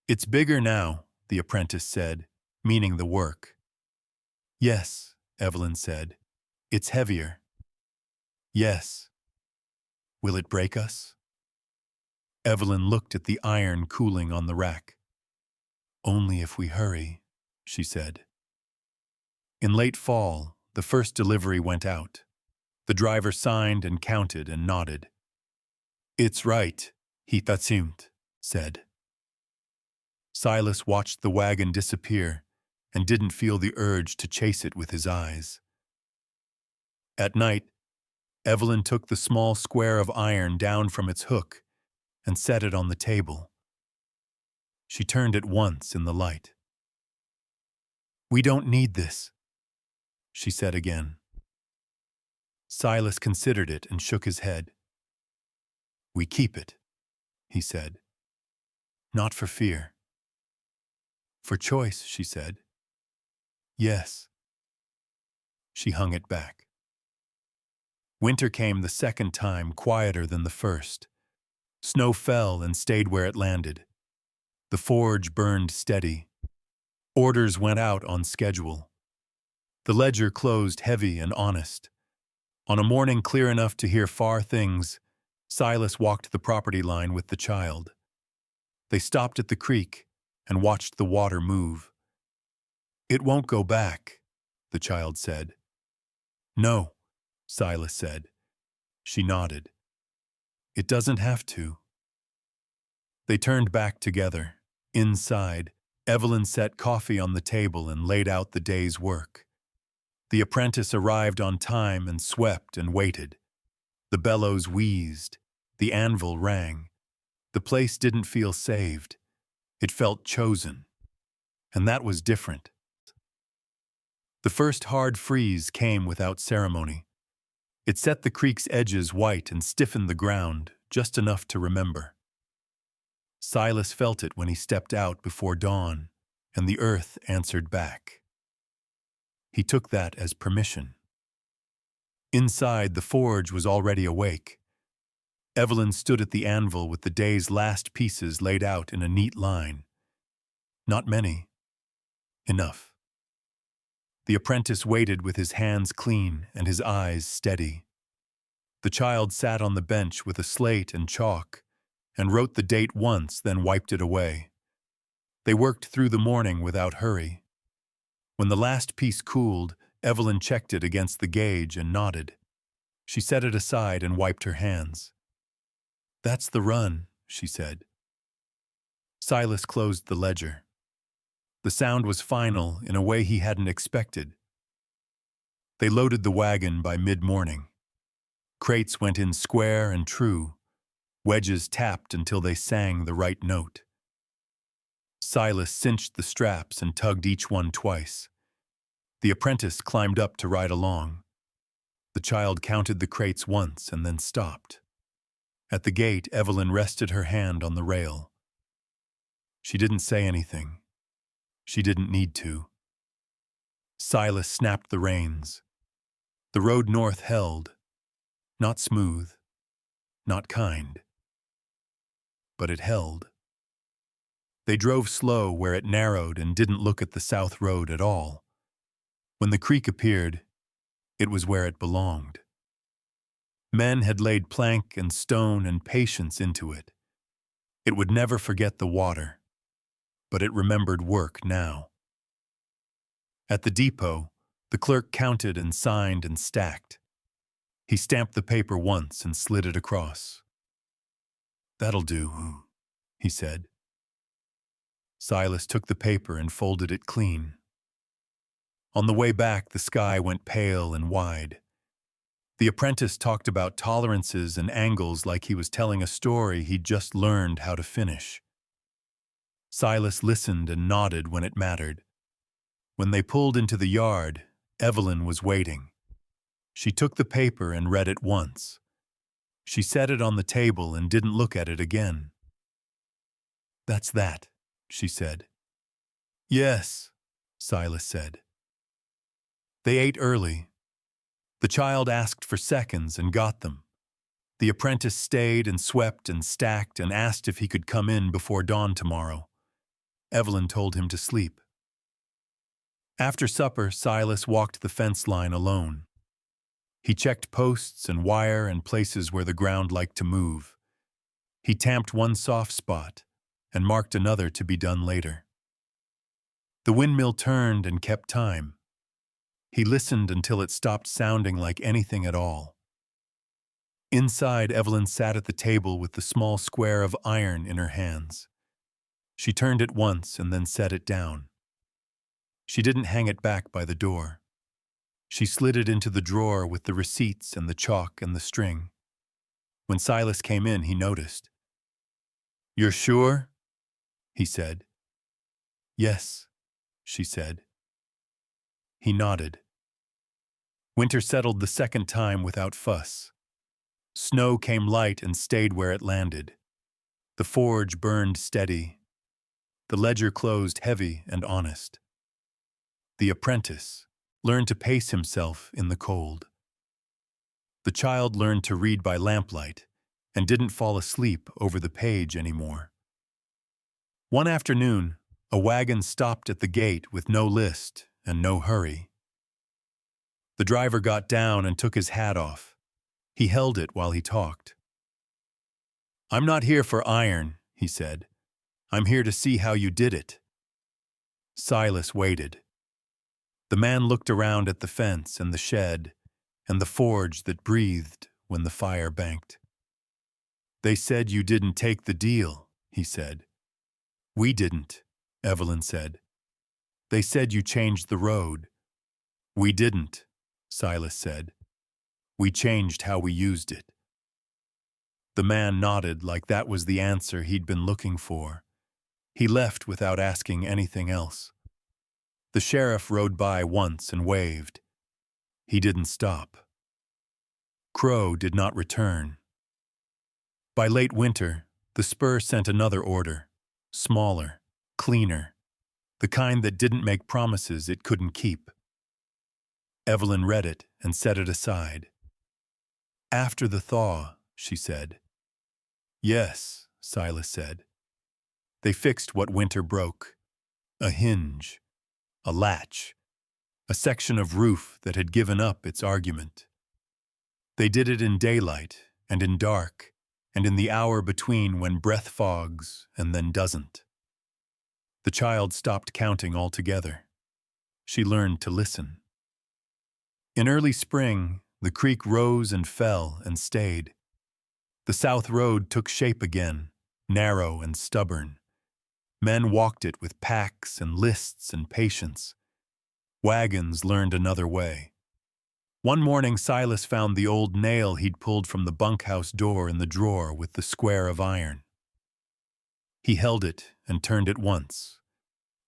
Speaker 1: "It's bigger now," the apprentice said, meaning the work. "Yes," Evelyn said. "It's heavier." "Yes." "Will it break us?" Evelyn looked at the iron cooling on the rack. "Only if we hurry," she said. In late fall, the first delivery went out. The driver signed and counted and nodded. "It's right," he said. Silas watched the wagon disappear and didn't feel the urge to chase it with his eyes. At night, Evelyn took the small square of iron down from its hook and set it on the table. She turned it once in the light. "We don't need this," she said again. Silas considered it and shook his head. "We keep it," he said. "Not for fear." "For choice," she said. "Yes." She hung it back. Winter came the second time, quieter than the first. Snow fell and stayed where it landed. The forge burned steady. Orders went out on schedule. The ledger closed heavy and honest. On a morning clear enough to hear far things, Silas walked the property line with the child. They stopped at the creek and watched the water move. "It won't go back," the child said. "No," Silas said. She nodded. "It doesn't have to." They turned back together. Inside, Evelyn set coffee on the table and laid out the day's work. The apprentice arrived on time and swept and waited. The bellows wheezed. The anvil rang. The place didn't feel saved. It felt chosen. And that was different. The first hard freeze came without ceremony. It set the creek's edges white and stiffened the ground, just enough to remember. Silas felt it when he stepped out before dawn, and the earth answered back. He took that as permission. Inside, the forge was already awake. Evelyn stood at the anvil with the day's last pieces laid out in a neat line. Not many. Enough. The apprentice waited with his hands clean and his eyes steady. The child sat on the bench with a slate and chalk and wrote the date once, then wiped it away. They worked through the morning without hurry. When the last piece cooled, Evelyn checked it against the gauge and nodded. She set it aside and wiped her hands. "That's the run," she said. Silas closed the ledger. The sound was final in a way he hadn't expected. They loaded the wagon by mid-morning. Crates went in square and true. Wedges tapped until they sang the right note. Silas cinched the straps and tugged each one twice. The apprentice climbed up to ride along. The child counted the crates once and then stopped. At the gate, Evelyn rested her hand on the rail. She didn't say anything. She didn't need to. Silas snapped the reins. The road north held. Not smooth, not kind. But it held. They drove slow where it narrowed and didn't look at the south road at all. When the creek appeared, it was where it belonged. Men had laid plank and stone and patience into it. It would never forget the water, but it remembered work now. At the depot, the clerk counted and signed and stacked. He stamped the paper once and slid it across. "That'll do," he said. Silas took the paper and folded it clean. On the way back, the sky went pale and wide. The apprentice talked about tolerances and angles like he was telling a story he'd just learned how to finish. Silas listened and nodded when it mattered. When they pulled into the yard, Evelyn was waiting. She took the paper and read it once. She set it on the table and didn't look at it again. "That's that," she said. "Yes," Silas said. They ate early. The child asked for seconds and got them. The apprentice stayed and swept and stacked and asked if he could come in before dawn tomorrow. Evelyn told him to sleep. After supper, Silas walked the fence line alone. He checked posts and wire and places where the ground liked to move. He tamped one soft spot and marked another to be done later. The windmill turned and kept time. He listened until it stopped sounding like anything at all. Inside, Evelyn sat at the table with the small square of iron in her hands. She turned it once and then set it down. She didn't hang it back by the door. She slid it into the drawer with the receipts and the chalk and the string. When Silas came in, he noticed. "You're sure?" he said. "Yes," she said. He nodded. Winter settled the second time without fuss. Snow came light and stayed where it landed. The forge burned steady. The ledger closed heavy and honest. The apprentice learned to pace himself in the cold. The child learned to read by lamplight and didn't fall asleep over the page anymore. One afternoon, a wagon stopped at the gate with no list and no hurry. The driver got down and took his hat off. He held it while he talked. "I'm not here for iron," he said. "I'm here to see how you did it." Silas waited. The man looked around at the fence and the shed and the forge that breathed when the fire banked. "They said you didn't take the deal," he said. "We didn't," Evelyn said. "They said you changed the road." "We didn't," Silas said. "We changed how we used it." The man nodded like that was the answer he'd been looking for. He left without asking anything else. The sheriff rode by once and waved. He didn't stop. Crow did not return. By late winter, the spur sent another order, smaller, cleaner, the kind that didn't make promises it couldn't keep. Evelyn read it and set it aside. "After the thaw," she said. "Yes," Silas said. They fixed what winter broke. A hinge, a latch, a section of roof that had given up its argument. They did it in daylight and in dark and in the hour between when breath fogs and then doesn't. The child stopped counting altogether. She learned to listen. In early spring, the creek rose and fell and stayed. The south road took shape again, narrow and stubborn. Men walked it with packs and lists and patience. Wagons learned another way. One morning, Silas found the old nail he'd pulled from the bunkhouse door in the drawer with the square of iron. He held it and turned it once.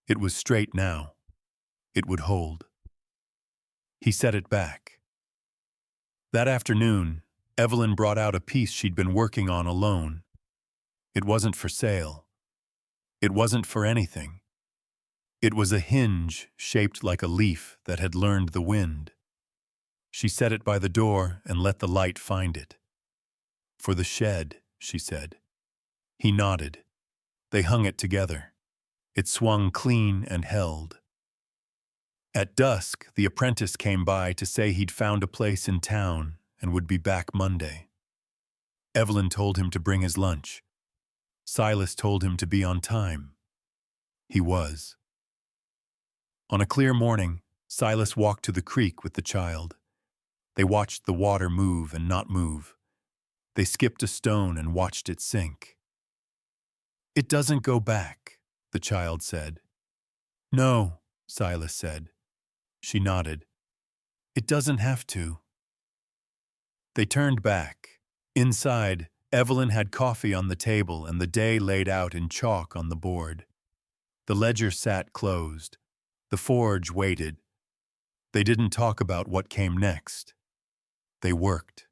Speaker 1: It was straight now. It would hold. He set it back. That afternoon, Evelyn brought out a piece she'd been working on alone. It wasn't for sale. It wasn't for anything. It was a hinge shaped like a leaf that had learned the wind. She set it by the door and let the light find it. "For the shed," she said. He nodded. They hung it together. It swung clean and held. At dusk, the apprentice came by to say he'd found a place in town and would be back Monday. Evelyn told him to bring his lunch. Silas told him to be on time. He was. On a clear morning, Silas walked to the creek with the child. They watched the water move and not move. They skipped a stone and watched it sink. "It doesn't go back," the child said. "No," Silas said. She nodded. "It doesn't have to." They turned back. Inside, Evelyn had coffee on the table and the day laid out in chalk on the board. The ledger sat closed. The forge waited. They didn't talk about what came next. They worked.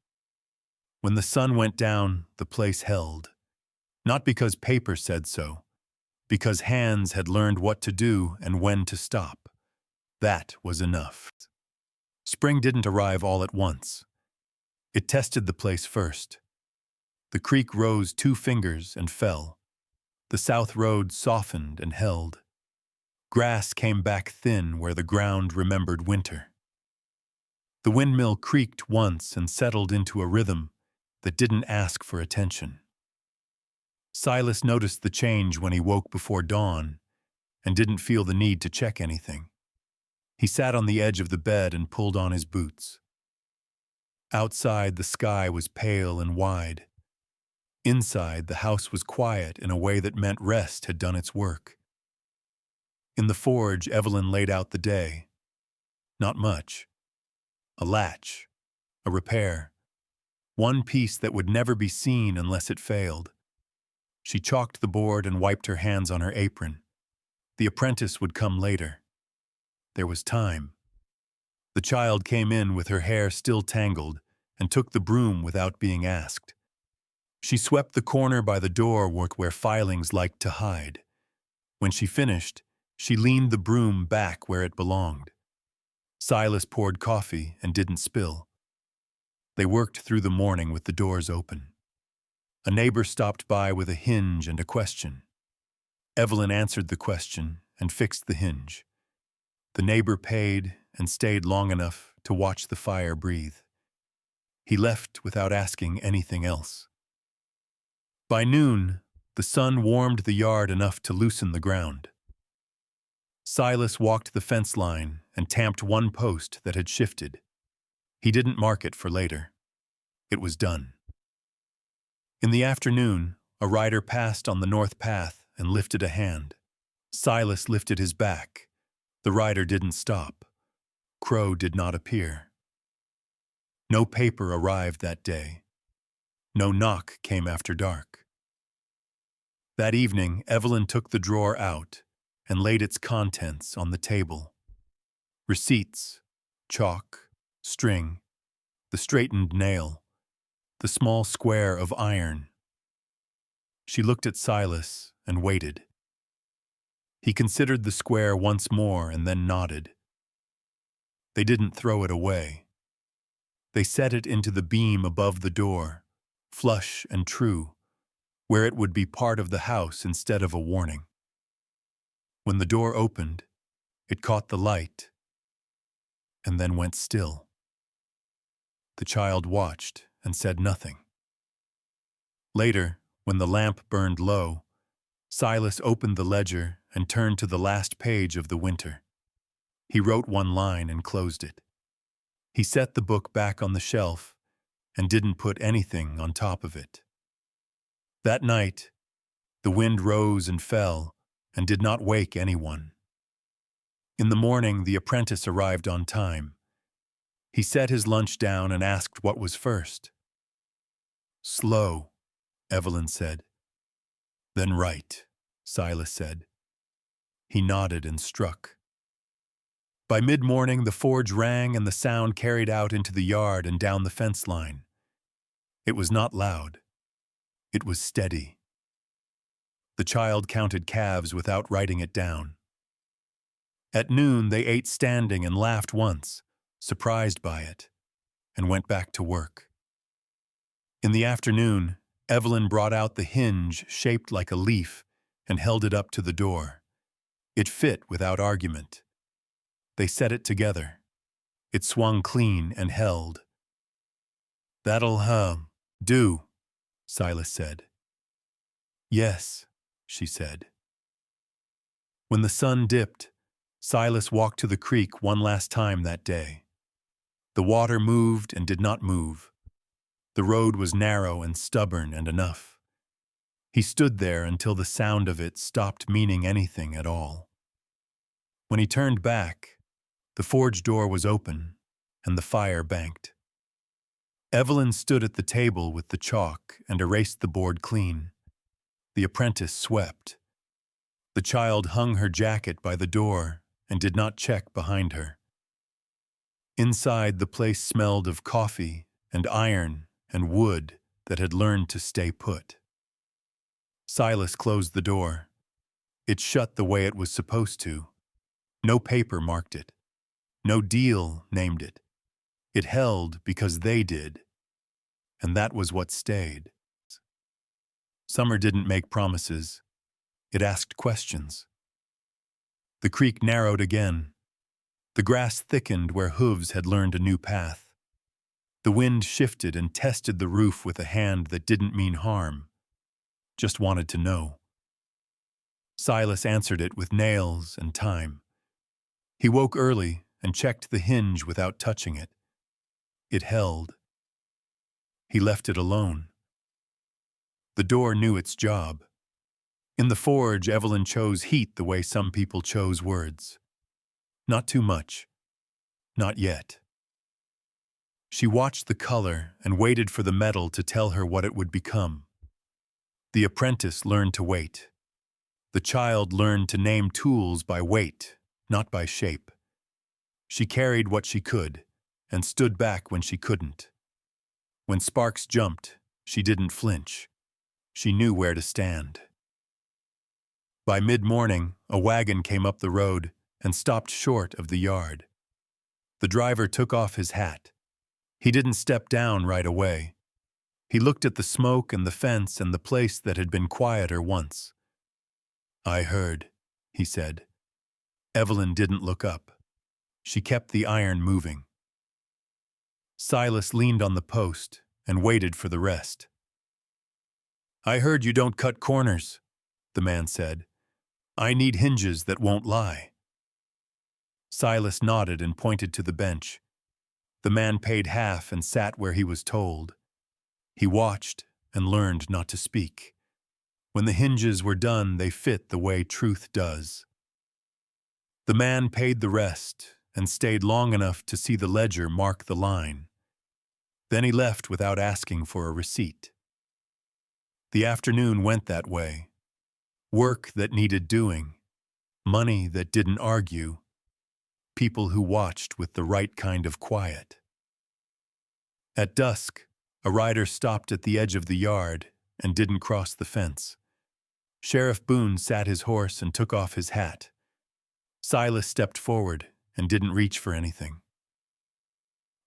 Speaker 1: When the sun went down, the place held. Not because paper said so, because hands had learned what to do and when to stop. That was enough. Spring didn't arrive all at once. It tested the place first. The creek rose 2 fingers and fell. The south road softened and held. Grass came back thin where the ground remembered winter. The windmill creaked once and settled into a rhythm that didn't ask for attention. Silas noticed the change when he woke before dawn and didn't feel the need to check anything. He sat on the edge of the bed and pulled on his boots. Outside, the sky was pale and wide. Inside, the house was quiet in a way that meant rest had done its work. In the forge, Evelyn laid out the day. Not much. A latch. A repair. One piece that would never be seen unless it failed. She chalked the board and wiped her hands on her apron. The apprentice would come later. There was time. The child came in with her hair still tangled and took the broom without being asked. She swept the corner by the door where filings liked to hide. When she finished, she leaned the broom back where it belonged. Silas poured coffee and didn't spill. They worked through the morning with the doors open. A neighbor stopped by with a hinge and a question. Evelyn answered the question and fixed the hinge. The neighbor paid and stayed long enough to watch the fire breathe. He left without asking anything else. By noon, the sun warmed the yard enough to loosen the ground. Silas walked the fence line and tamped one post that had shifted. He didn't mark it for later. It was done. In the afternoon, a rider passed on the north path and lifted a hand. Silas lifted his back. The rider didn't stop. Crow did not appear. No paper arrived that day. No knock came after dark. That evening, Evelyn took the drawer out and laid its contents on the table. Receipts, chalk, string, the straightened nail, the small square of iron. She looked at Silas and waited. He considered the square once more and then nodded. They didn't throw it away. They set it into the beam above the door, flush and true, where it would be part of the house instead of a warning. When the door opened, it caught the light and then went still. The child watched and said nothing. Later, when the lamp burned low, Silas opened the ledger and turned to the last page of the winter. He wrote one line and closed it. He set the book back on the shelf and didn't put anything on top of it. That night, the wind rose and fell and did not wake anyone. In the morning, the apprentice arrived on time. He set his lunch down and asked what was first. "Slow," Evelyn said. "Then right," Silas said. He nodded and struck. By mid-morning, the forge rang and the sound carried out into the yard and down the fence line. It was not loud. It was steady. The child counted calves without writing it down. At noon, they ate standing and laughed once, surprised by it, and went back to work. In the afternoon, Evelyn brought out the hinge shaped like a leaf and held it up to the door. It fit without argument. They set it together. It swung clean and held. "That'll, do," Silas said. "Yes," she said. When the sun dipped, Silas walked to the creek one last time that day. The water moved and did not move. The road was narrow and stubborn and enough. He stood there until the sound of it stopped meaning anything at all. When he turned back, the forge door was open and the fire banked. Evelyn stood at the table with the chalk and erased the board clean. The apprentice swept. The child hung her jacket by the door and did not check behind her. Inside, the place smelled of coffee and iron and wood that had learned to stay put. Silas closed the door. It shut the way it was supposed to. No paper marked it. No deal named it. It held because they did, and that was what stayed. Summer didn't make promises. It asked questions. The creek narrowed again. The grass thickened where hooves had learned a new path. The wind shifted and tested the roof with a hand that didn't mean harm, just wanted to know. Silas answered it with nails and time. He woke early and checked the hinge without touching it. It held. He left it alone. The door knew its job. In the forge, Evelyn chose heat the way some people chose words. Not too much. Not yet. She watched the color and waited for the metal to tell her what it would become. The apprentice learned to wait. The child learned to name tools by weight, not by shape. She carried what she could and stood back when she couldn't. When sparks jumped, she didn't flinch. She knew where to stand. By mid-morning, a wagon came up the road and stopped short of the yard. The driver took off his hat. He didn't step down right away. He looked at the smoke and the fence and the place that had been quieter once. "I heard," he said. Evelyn didn't look up. She kept the iron moving. Silas leaned on the post and waited for the rest. "I heard you don't cut corners," the man said. "I need hinges that won't lie." Silas nodded and pointed to the bench. The man paid half and sat where he was told. He watched and learned not to speak. When the hinges were done, they fit the way truth does. The man paid the rest and stayed long enough to see the ledger mark the line. Then he left without asking for a receipt. The afternoon went that way. Work that needed doing, money that didn't argue, people who watched with the right kind of quiet. At dusk, a rider stopped at the edge of the yard and didn't cross the fence. Sheriff Boone sat his horse and took off his hat. Silas stepped forward and didn't reach for anything.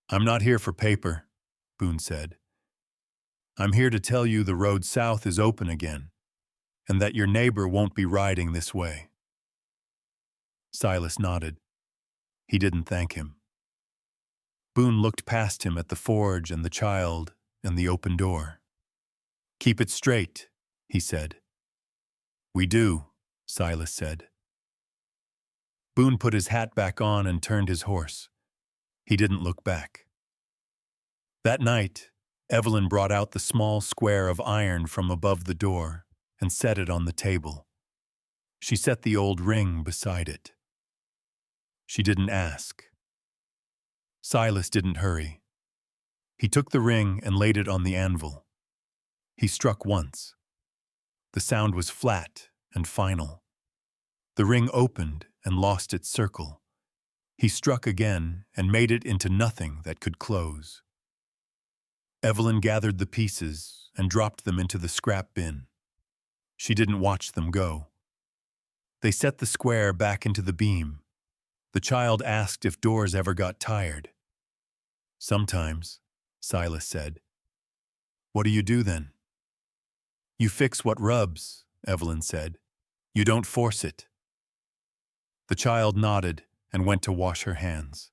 Speaker 1: "I'm not here for paper," Boone said. "I'm here to tell you the road south is open again, and that your neighbor won't be riding this way." Silas nodded. He didn't thank him. Boone looked past him at the forge and the child and the open door. "Keep it straight," he said. "We do," Silas said. Boone put his hat back on and turned his horse. He didn't look back. That night, Evelyn brought out the small square of iron from above the door and set it on the table. She set the old ring beside it. She didn't ask. Silas didn't hurry. He took the ring and laid it on the anvil. He struck once. The sound was flat and final. The ring opened and lost its circle. He struck again and made it into nothing that could close. Evelyn gathered the pieces and dropped them into the scrap bin. She didn't watch them go. They set the square back into the beam. The child asked if doors ever got tired. "Sometimes," Silas said. "What do you do then?" "You fix what rubs," Evelyn said. "You don't force it." The child nodded and went to wash her hands.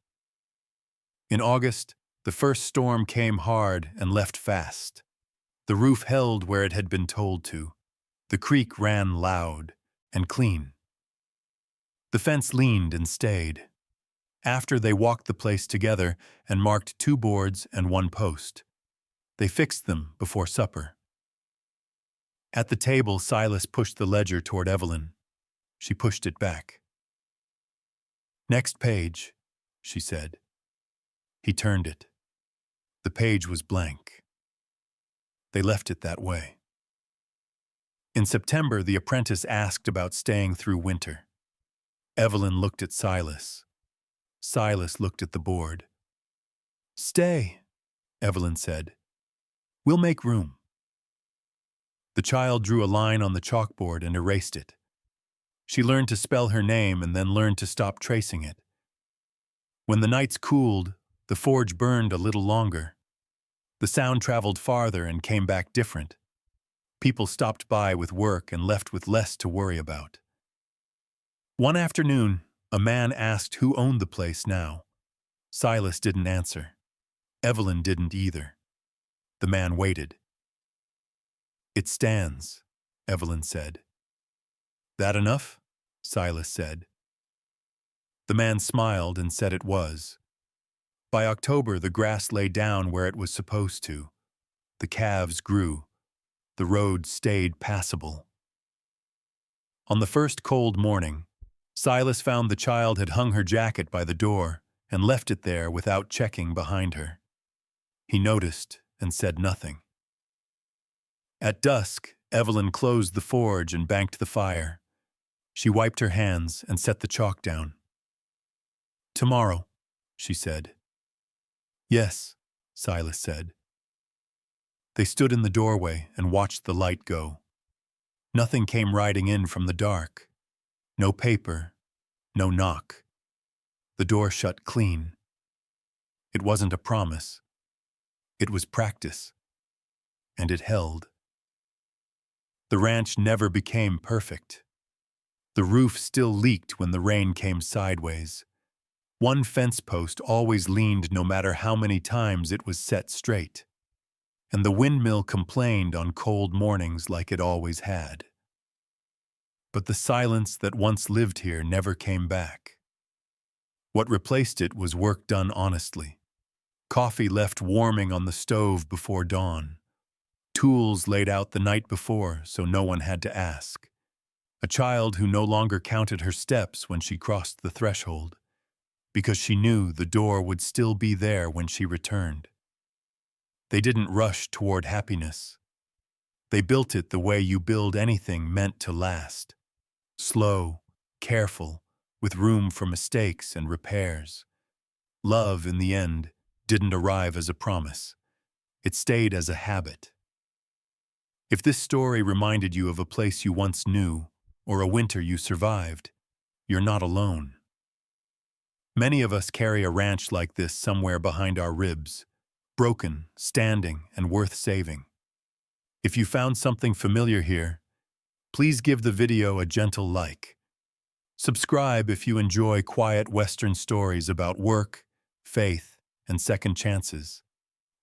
Speaker 1: In August, the first storm came hard and left fast. The roof held where it had been told to. The creek ran loud and clean. The fence leaned and stayed. After, they walked the place together and marked 2 boards and 1 post. They fixed them before supper. At the table, Silas pushed the ledger toward Evelyn. She pushed it back. "Next page," she said. He turned it. The page was blank. They left it that way. In September, the apprentice asked about staying through winter. Evelyn looked at Silas. Silas looked at the board. "Stay," Evelyn said. "We'll make room." The child drew a line on the chalkboard and erased it. She learned to spell her name and then learned to stop tracing it. When the nights cooled, the forge burned a little longer. The sound traveled farther and came back different. People stopped by with work and left with less to worry about. One afternoon, a man asked who owned the place now. Silas didn't answer. Evelyn didn't either. The man waited. "It stands," Evelyn said. "That enough?" Silas said. The man smiled and said it was. By October, the grass lay down where it was supposed to. The calves grew. The road stayed passable. On the first cold morning, Silas found the child had hung her jacket by the door and left it there without checking behind her. He noticed and said nothing. At dusk, Evelyn closed the forge and banked the fire. She wiped her hands and set the chalk down. "Tomorrow," she said. "Yes," Silas said. They stood in the doorway and watched the light go. Nothing came riding in from the dark. No paper, no knock. The door shut clean. It wasn't a promise. It was practice. And it held. The ranch never became perfect. The roof still leaked when the rain came sideways. One fence post always leaned no matter how many times it was set straight. And the windmill complained on cold mornings like it always had. But the silence that once lived here never came back. What replaced it was work done honestly. Coffee left warming on the stove before dawn. Tools laid out the night before so no one had to ask. A child who no longer counted her steps when she crossed the threshold, because she knew the door would still be there when she returned. They didn't rush toward happiness. They built it the way you build anything meant to last. Slow, careful, with room for mistakes and repairs. Love, in the end, didn't arrive as a promise. It stayed as a habit. If this story reminded you of a place you once knew, or a winter you survived, you're not alone. Many of us carry a ranch like this somewhere behind our ribs, broken, standing, and worth saving. If you found something familiar here, please give the video a gentle like. Subscribe if you enjoy quiet Western stories about work, faith, and second chances.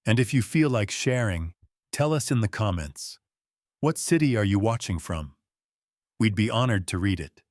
Speaker 1: And if you feel like sharing, tell us in the comments. What city are you watching from? We'd be honored to read it.